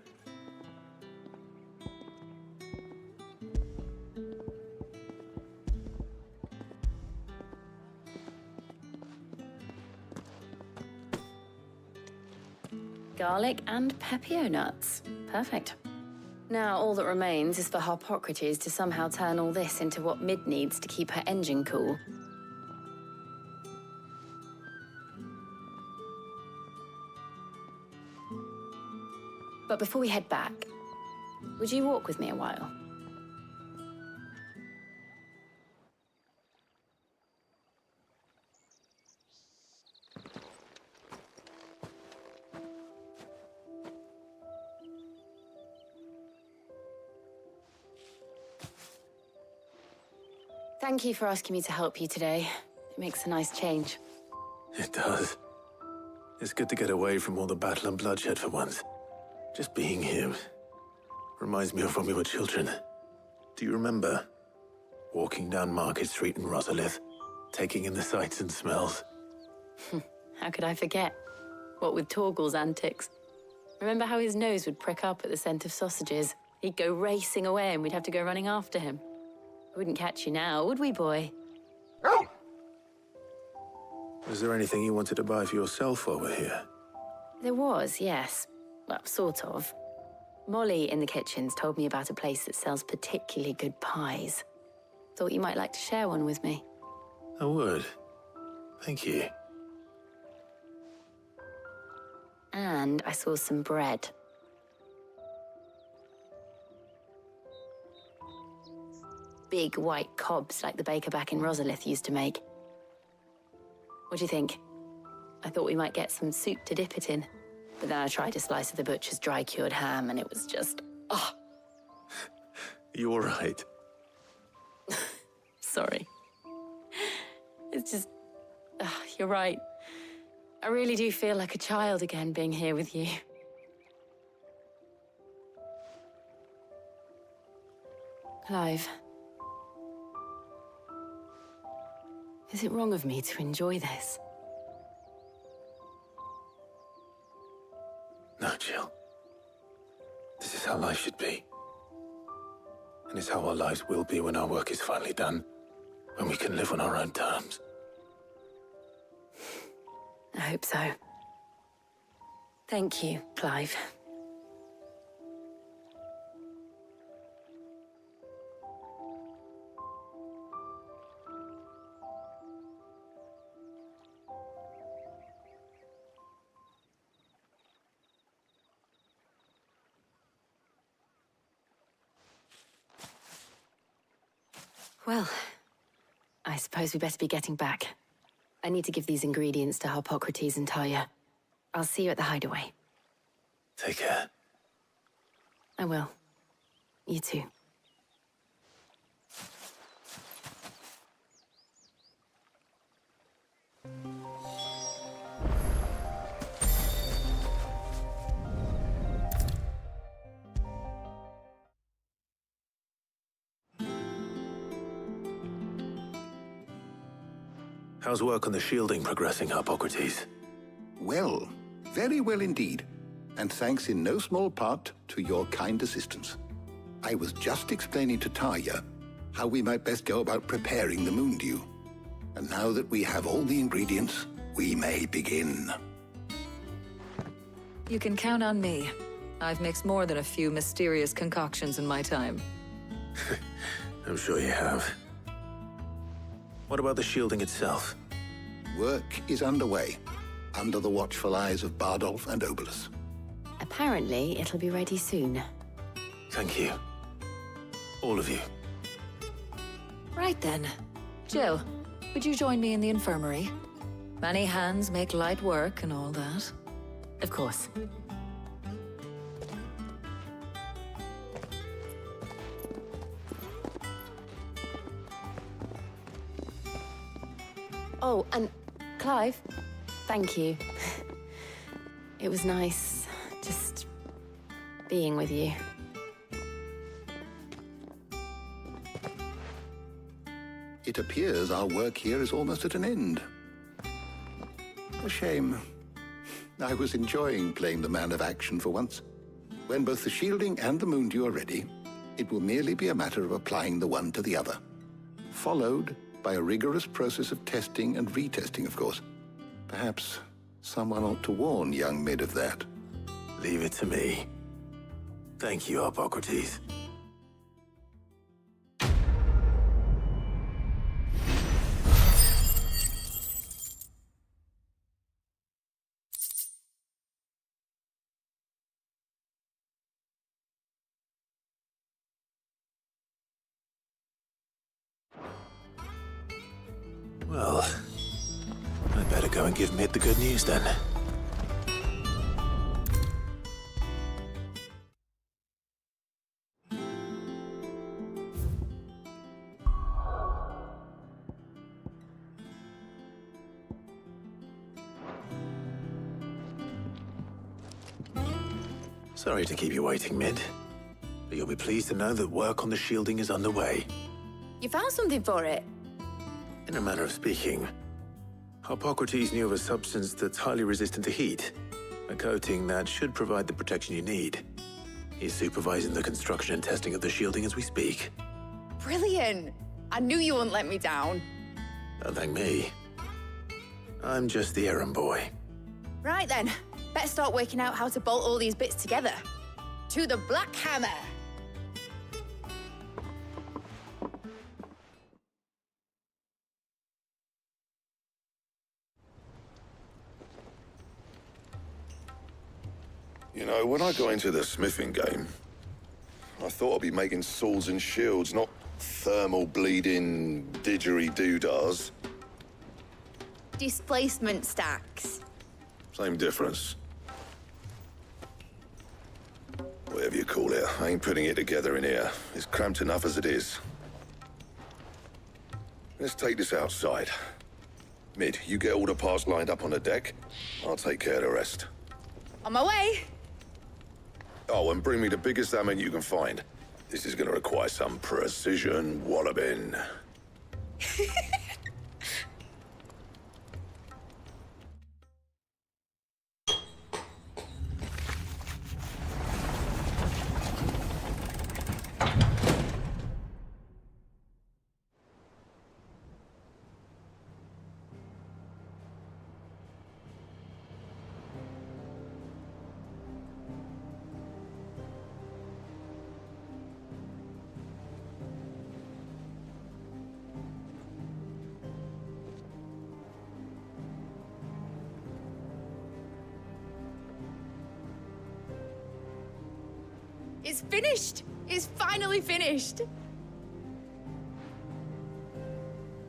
Garlic and Pepio nuts. Perfect. Now all that remains is for Harpocrates to somehow turn all this into what Mid needs to keep her engine cool. But before we head back, would you walk with me a while? Thank you for asking me to help you today. It makes a nice change. It does. It's good to get away from all the battle and bloodshed for once. Just being here reminds me of when we were children. Do you remember? Walking down Market Street in Rosalith, taking in the sights and smells. How could I forget? What with Torgal's antics. Remember how his nose would prick up at the scent of sausages? He'd go racing away and we'd have to go running after him. We wouldn't catch you now, would we, boy? Was there anything you wanted to buy for yourself while we're here? There was, yes. Well, sort of. Molly in the kitchens told me about a place that sells particularly good pies. Thought you might like to share one with me. I would. Thank you. And I saw some bread. Big white cobs like the baker back in Rosalith used to make. What do you think? I thought we might get some soup to dip it in. But then I tried a slice of the butcher's dry-cured ham and it was just, oh. You all right? Sorry. It's just, you're right. I really do feel like a child again being here with you. Clive. Is it wrong of me to enjoy this? No, Jill. This is how life should be. And it's how our lives will be when our work is finally done. When we can live on our own terms. I hope so. Thank you, Clive. Well, I suppose we better be getting back. I need to give these ingredients to Harpocrates and Talia. I'll see you at the hideaway. Take care. I will. You too. How's work on the shielding progressing, Harpocrates? Well, very well indeed. And thanks in no small part to your kind assistance. I was just explaining to Talia how we might best go about preparing the moon dew. And now that we have all the ingredients, we may begin. You can count on me. I've mixed more than a few mysterious concoctions in my time. I'm sure you have. What about the shielding itself? Work is underway, under the watchful eyes of Bardolph and Obolus. Apparently, it'll be ready soon. Thank you. All of you. Right then. Jill, would you join me in the infirmary? Many hands make light work and all that. Of course. Oh, and Clive, thank you. It was nice just being with you. It appears our work here is almost at an end. A shame. I was enjoying playing the man of action for once. When both the shielding and the moon dew are ready, it will merely be a matter of applying the one to the other. Followed by a rigorous process of testing and retesting, of course. Perhaps someone ought to warn young Mid of that. Leave it to me. Thank you, Harpocrates. Well, I better go and give Mid the good news then. Sorry to keep you waiting, Mid. But you'll be pleased to know that work on the shielding is underway. You found something for it? In a manner of speaking, Harpocrates knew of a substance that's highly resistant to heat, a coating that should provide the protection you need. He's supervising the construction and testing of the shielding as we speak. Brilliant! I knew you wouldn't let me down. Don't thank me. I'm just the errand boy. Right then, better start working out how to bolt all these bits together. To the Black Hammer! You know, when I got into the smithing game, I thought I'd be making swords and shields, not thermal bleeding didgeridoo-dahs. Displacement stacks. Same difference. Whatever you call it, I ain't putting it together in here. It's cramped enough as it is. Let's take this outside. Mid, you get all the parts lined up on the deck. I'll take care of the rest. On my way! Oh, and bring me the biggest hammer you can find. This is gonna require some precision walloping. It's finished! It's finally finished!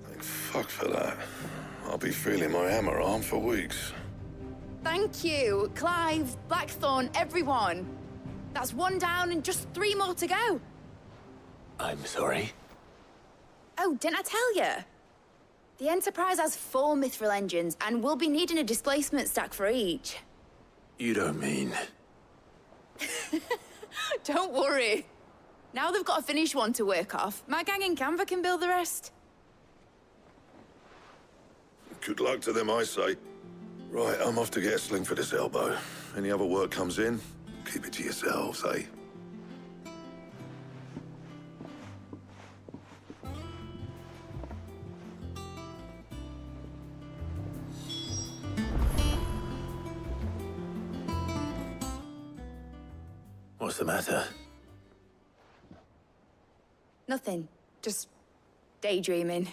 Thank fuck for that. I'll be feeling my hammer arm for weeks. Thank you, Clive, Blackthorn, everyone. That's 1 down and just 3 more to go. I'm sorry. Oh, didn't I tell you? The Enterprise has 4 mithril engines, and we'll be needing a displacement stack for each. You don't mean... Don't worry. Now they've got a finished one to work off. My gang in Canva can build the rest. Good luck to them, I say. Right, I'm off to get a sling for this elbow. Any other work comes in, keep it to yourselves, eh? What's the matter? Nothing. Just daydreaming.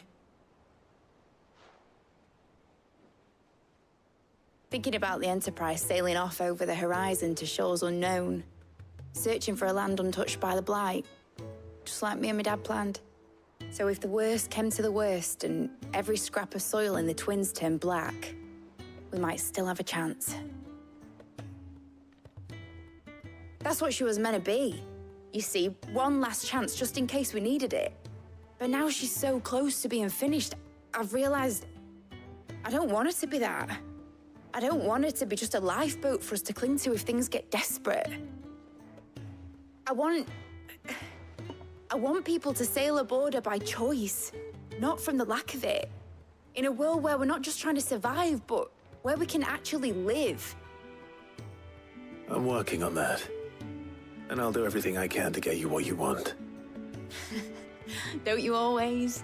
Thinking about the Enterprise sailing off over the horizon to shores unknown, searching for a land untouched by the Blight, just like me and my dad planned. So if the worst came to the worst and every scrap of soil in the Twins turned black, we might still have a chance. That's what she was meant to be. You see, one last chance just in case we needed it. But now she's so close to being finished, I've realized I don't want her to be that. I don't want her to be just a lifeboat for us to cling to if things get desperate. I want people to sail aboard her by choice, not from the lack of it. In a world where we're not just trying to survive, but where we can actually live. I'm working on that. And I'll do everything I can to get you what you want. Don't you always?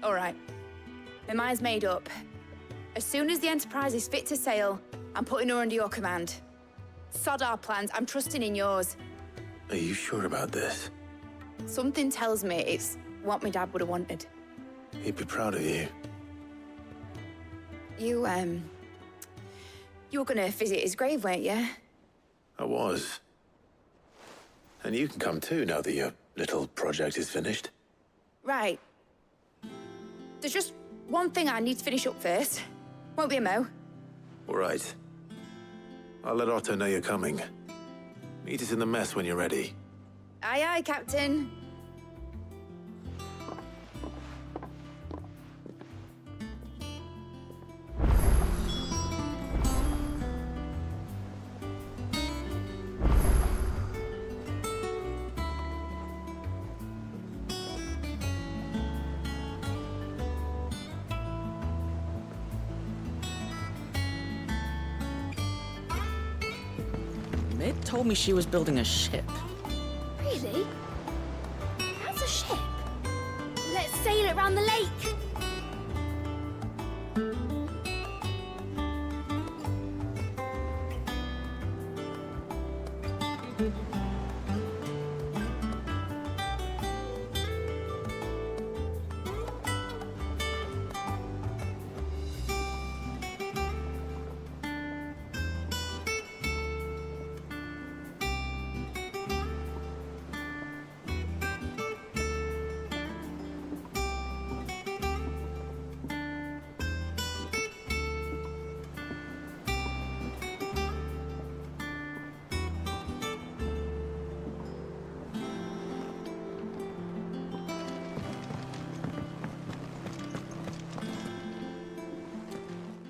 All right. My mind's made up. As soon as the Enterprise is fit to sail, I'm putting her under your command. Sod our plans, I'm trusting in yours. Are you sure about this? Something tells me it's what my dad would have wanted. He'd be proud of you. You were gonna visit his grave, weren't you? I was. And you can come too, now that your little project is finished. Right. There's just one thing I need to finish up first. Won't be a mo. All right. I'll let Otto know you're coming. Meet us in the mess when you're ready. Aye, aye, Captain. Mid told me she was building a ship. Really? That's a ship. Let's sail it around the lake.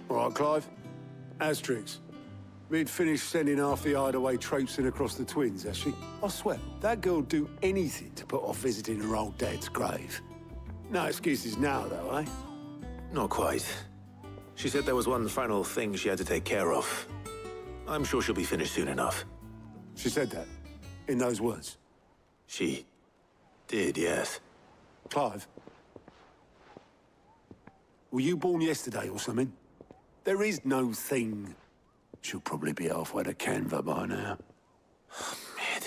All right, Clive. Asterix. We'd finished sending half the hideaway traipsing across the Twins, has she? I swear, that girl'd do anything to put off visiting her old dad's grave. No excuses now, though, eh? Not quite. She said there was one final thing she had to take care of. I'm sure she'll be finished soon enough. She said that? In those words? She did, yes. Clive? Were you born yesterday or something? There is no thing. She'll probably be halfway to Canva by now. Mid.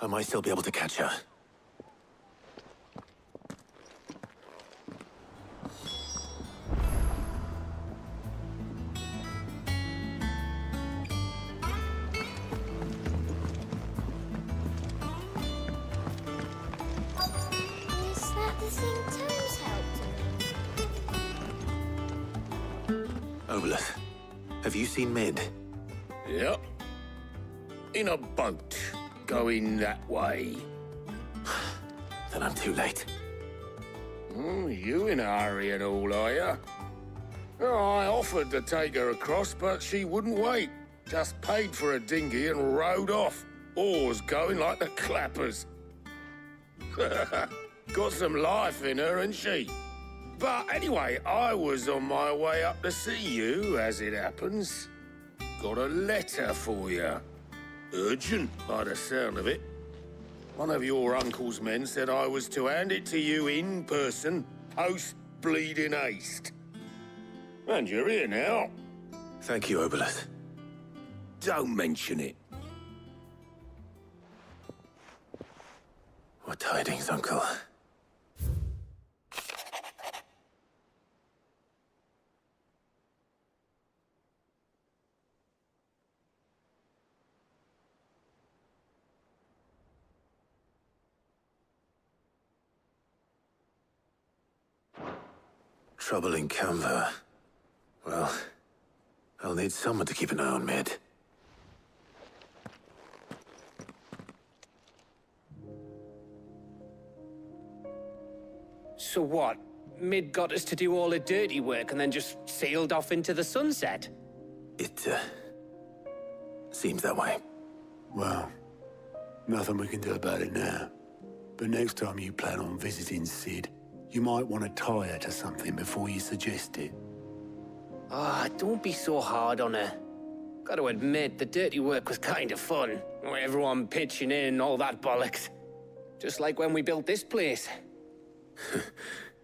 I might still be able to catch her. Obolus, have you seen Mid? Yep. In a boat, going that way. Then I'm too late. You in a hurry and all, are you? I offered to take her across, but she wouldn't wait. Just paid for a dinghy and rowed off. Oars going like the clappers. Got some life in her, ain't she? But anyway, I was on my way up to see you, as it happens. Got a letter for you. Urgent, by the sound of it. One of your uncle's men said I was to hand it to you in person, post-bleeding haste. And you're here now. Thank you, Obolus. Don't mention it. What tidings, Uncle? Trouble in Canva. Well, I'll need someone to keep an eye on Mid. So what? Mid got us to do all the dirty work and then just sailed off into the sunset? It, seems that way. Well, nothing we can do about it now. But next time you plan on visiting Sid, you might want to tie her to something before you suggest it. Ah, don't be so hard on her. Got to admit, the dirty work was kind of fun. Everyone pitching in and all that bollocks. Just like when we built this place.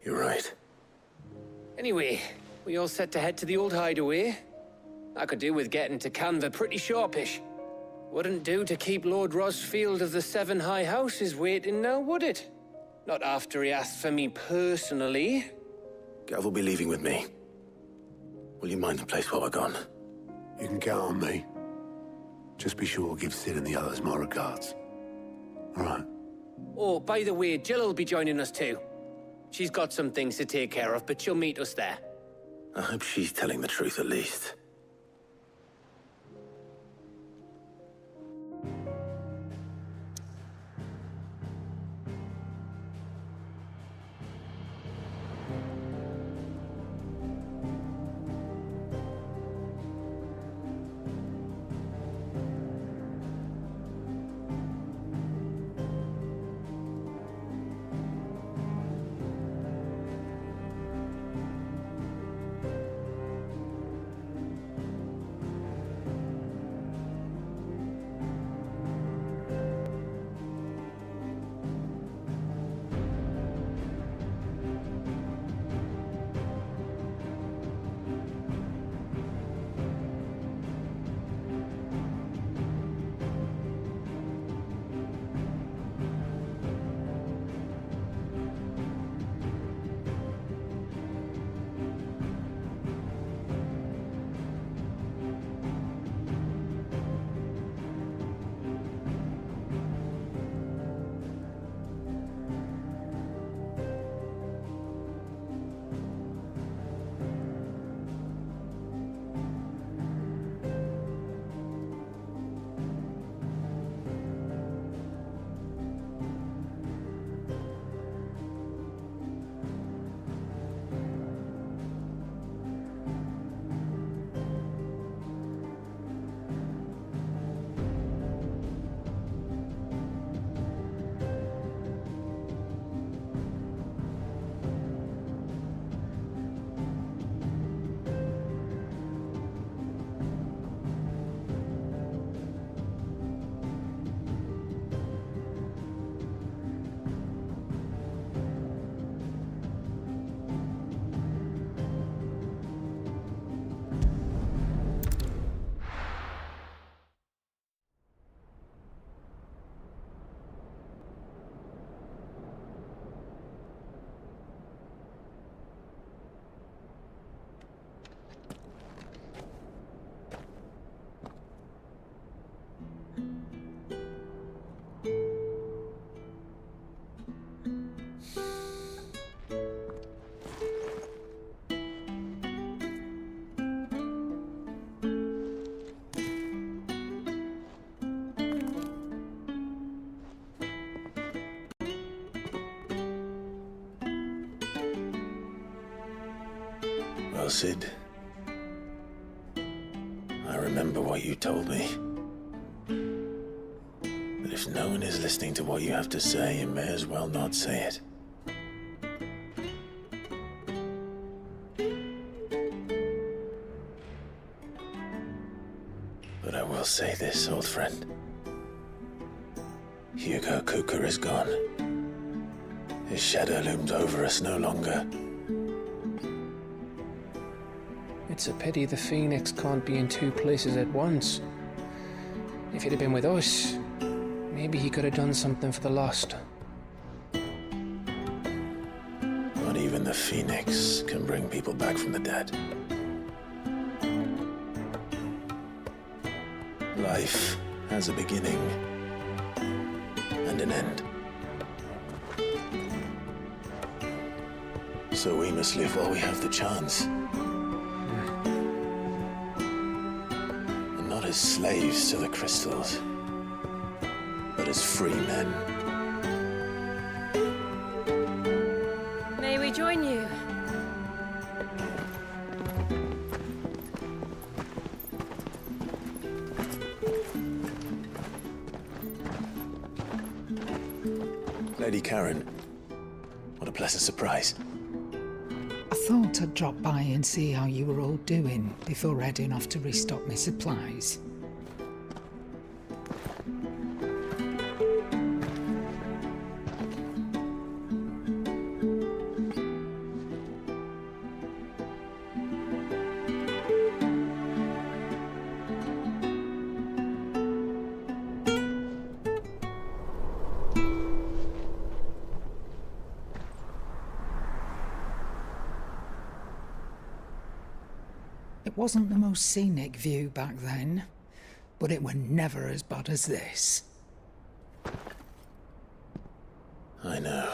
You're right. Anyway, we all set to head to the old hideaway. I could do with getting to Canva pretty sharpish. Wouldn't do to keep Lord Rosfield of the Seven High Houses waiting now, would it? Not after he asked for me personally. Gav will be leaving with me. Will you mind the place while we're gone? You can count on me. Just be sure to give Sid and the others my regards. All right. Oh, by the way, Jill will be joining us too. She's got some things to take care of, but she'll meet us there. I hope she's telling the truth at least. Well, Sid, I remember what you told me. But if no one is listening to what you have to say, you may as well not say it. But I will say this, old friend. Hugo Kuka is gone. His shadow looms over us no longer. It's a pity the Phoenix can't be in two places at once. If he'd have been with us, maybe he could have done something for the lost. Not even the Phoenix can bring people back from the dead. Life has a beginning and an end. So we must live while we have the chance. And not as slaves to the crystals, but as free men. May we join you? Lady Karen, what a pleasant surprise. I thought I'd drop by and see how you were all doing before heading off to restock my supplies. It wasn't the most scenic view back then, but it were never as bad as this. I know.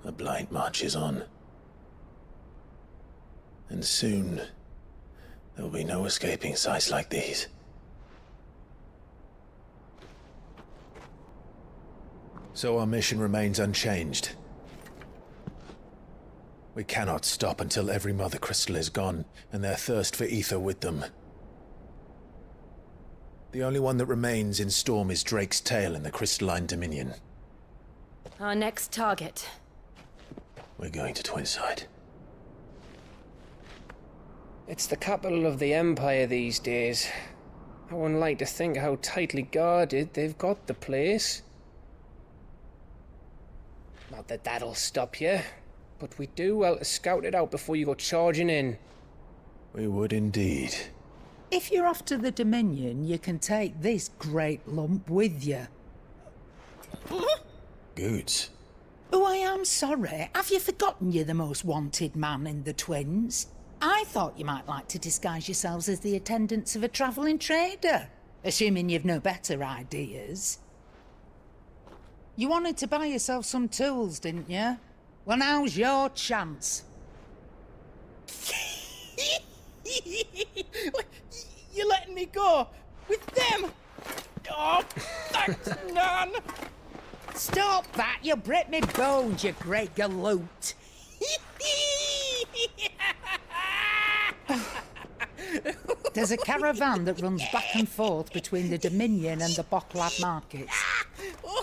The blight marches on. And soon, there will be no escaping sights like these. So our mission remains unchanged. We cannot stop until every Mother Crystal is gone, and their thirst for ether with them. The only one that remains in Storm is Drake's Tail in the Crystalline Dominion. Our next target. We're going to Twinside. It's the capital of the Empire these days. I wouldn't like to think how tightly guarded they've got the place. Not that that'll stop you. But we do well to scout it out before you go charging in. We would indeed. If you're off to the Dominion, you can take this great lump with you. Goods. Oh, I am sorry. Have you forgotten you're the most wanted man in the Twins? I thought you might like to disguise yourselves as the attendants of a travelling trader, assuming you've no better ideas. You wanted to buy yourself some tools, didn't you? Well, now's your chance. You're letting me go? With them? Oh, thanks, Nan! Stop that! You'll break me bones, you great galoot! There's a caravan that runs back and forth between the Dominion and the Bocklad markets.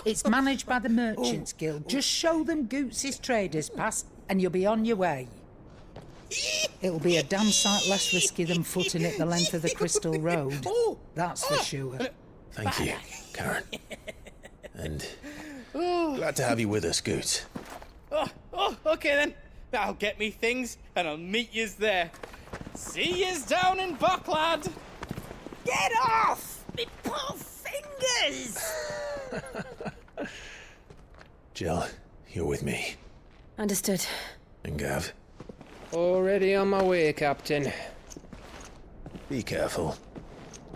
It's managed by the Merchants Guild. Just show them Goots' traders pass and you'll be on your way. It'll be a damn sight less risky than footing it the length of the Crystal Road. That's for sure. Thank you, Karen. And glad to have you with us, Goots. Okay then. I'll get me things and I'll meet yous there. See yous down in Bocklad. Get off! Me poor fingers! Jill, you're with me. Understood. And Gav. Already on my way, Captain. Be careful.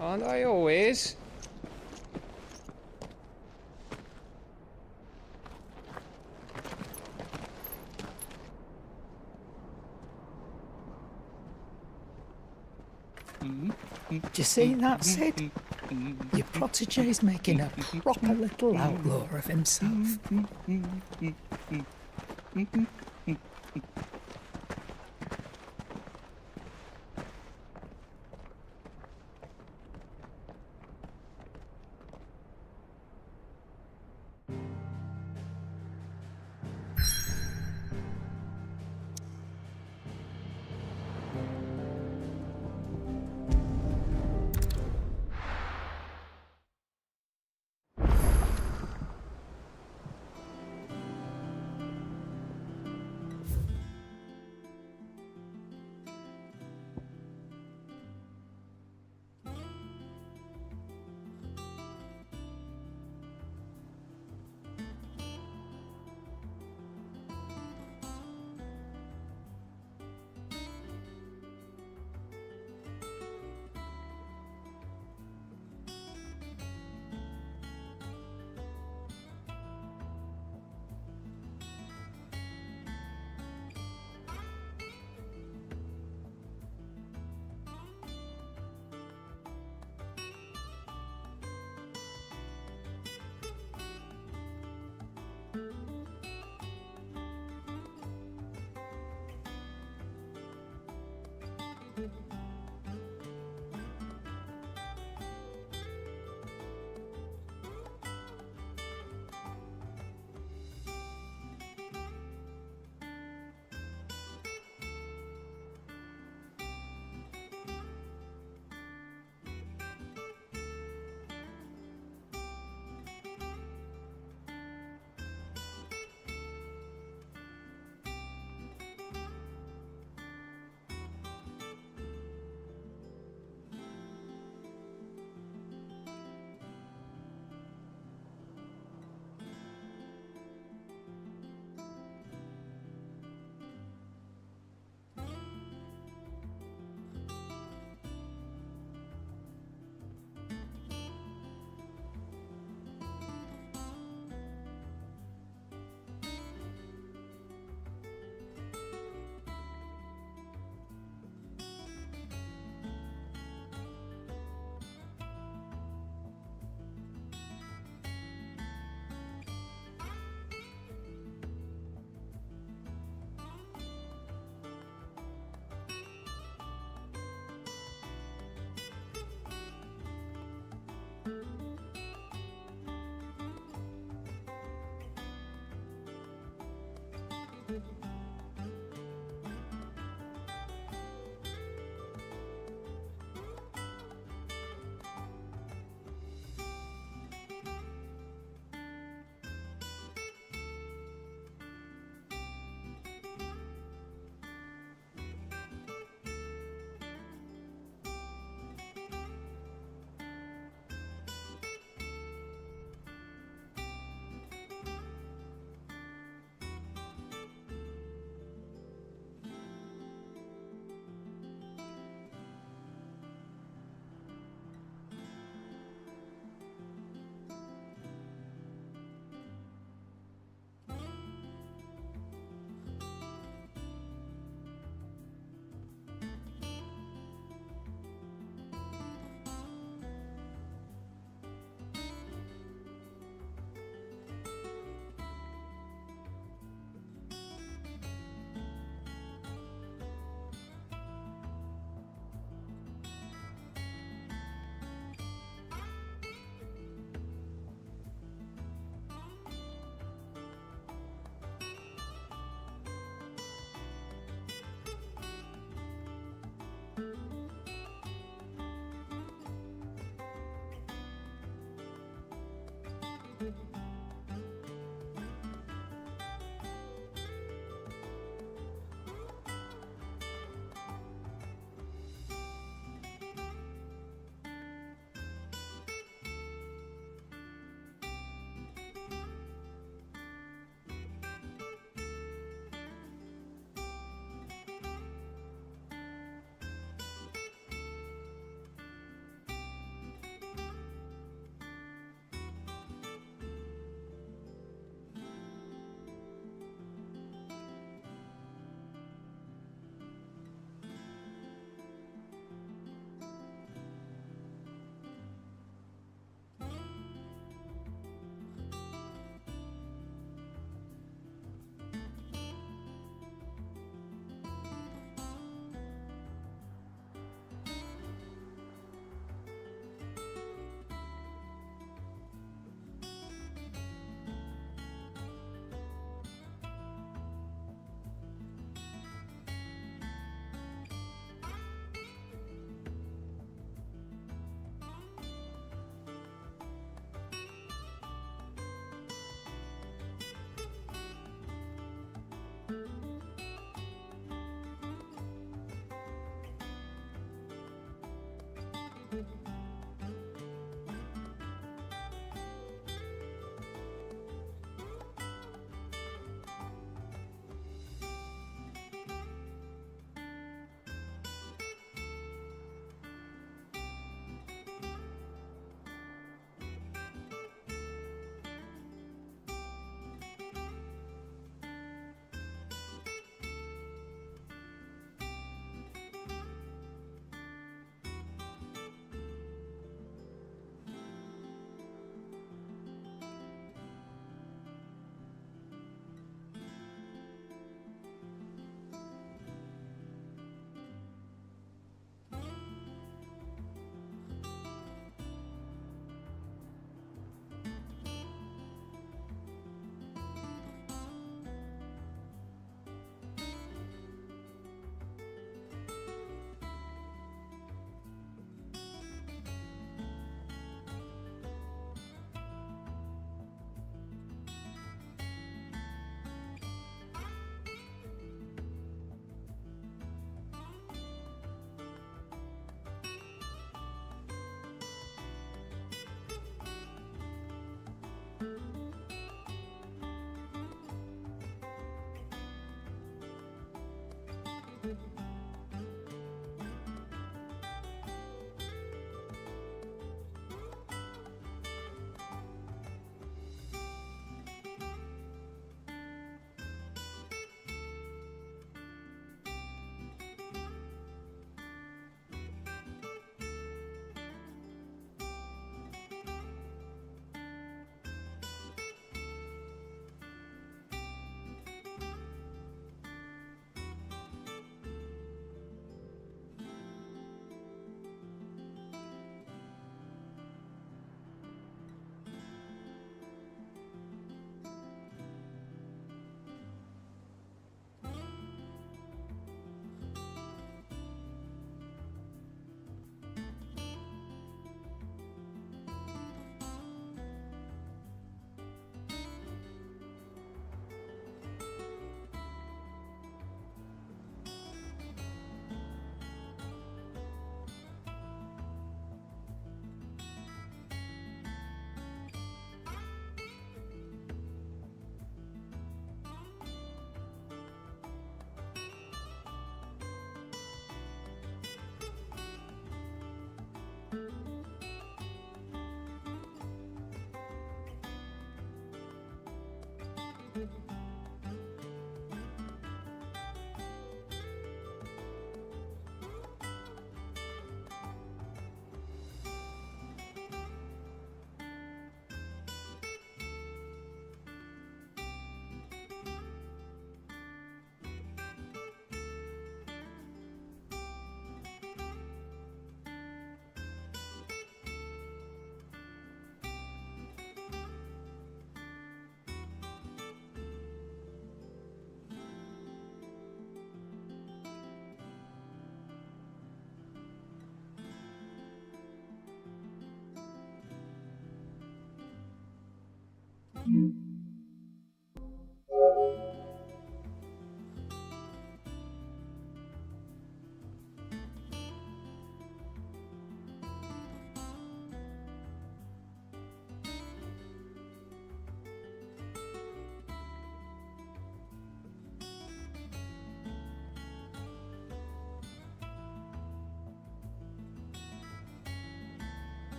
Aren't I always? Do you see that, Sid? Your protege's making a proper little outlaw of himself. Thank you.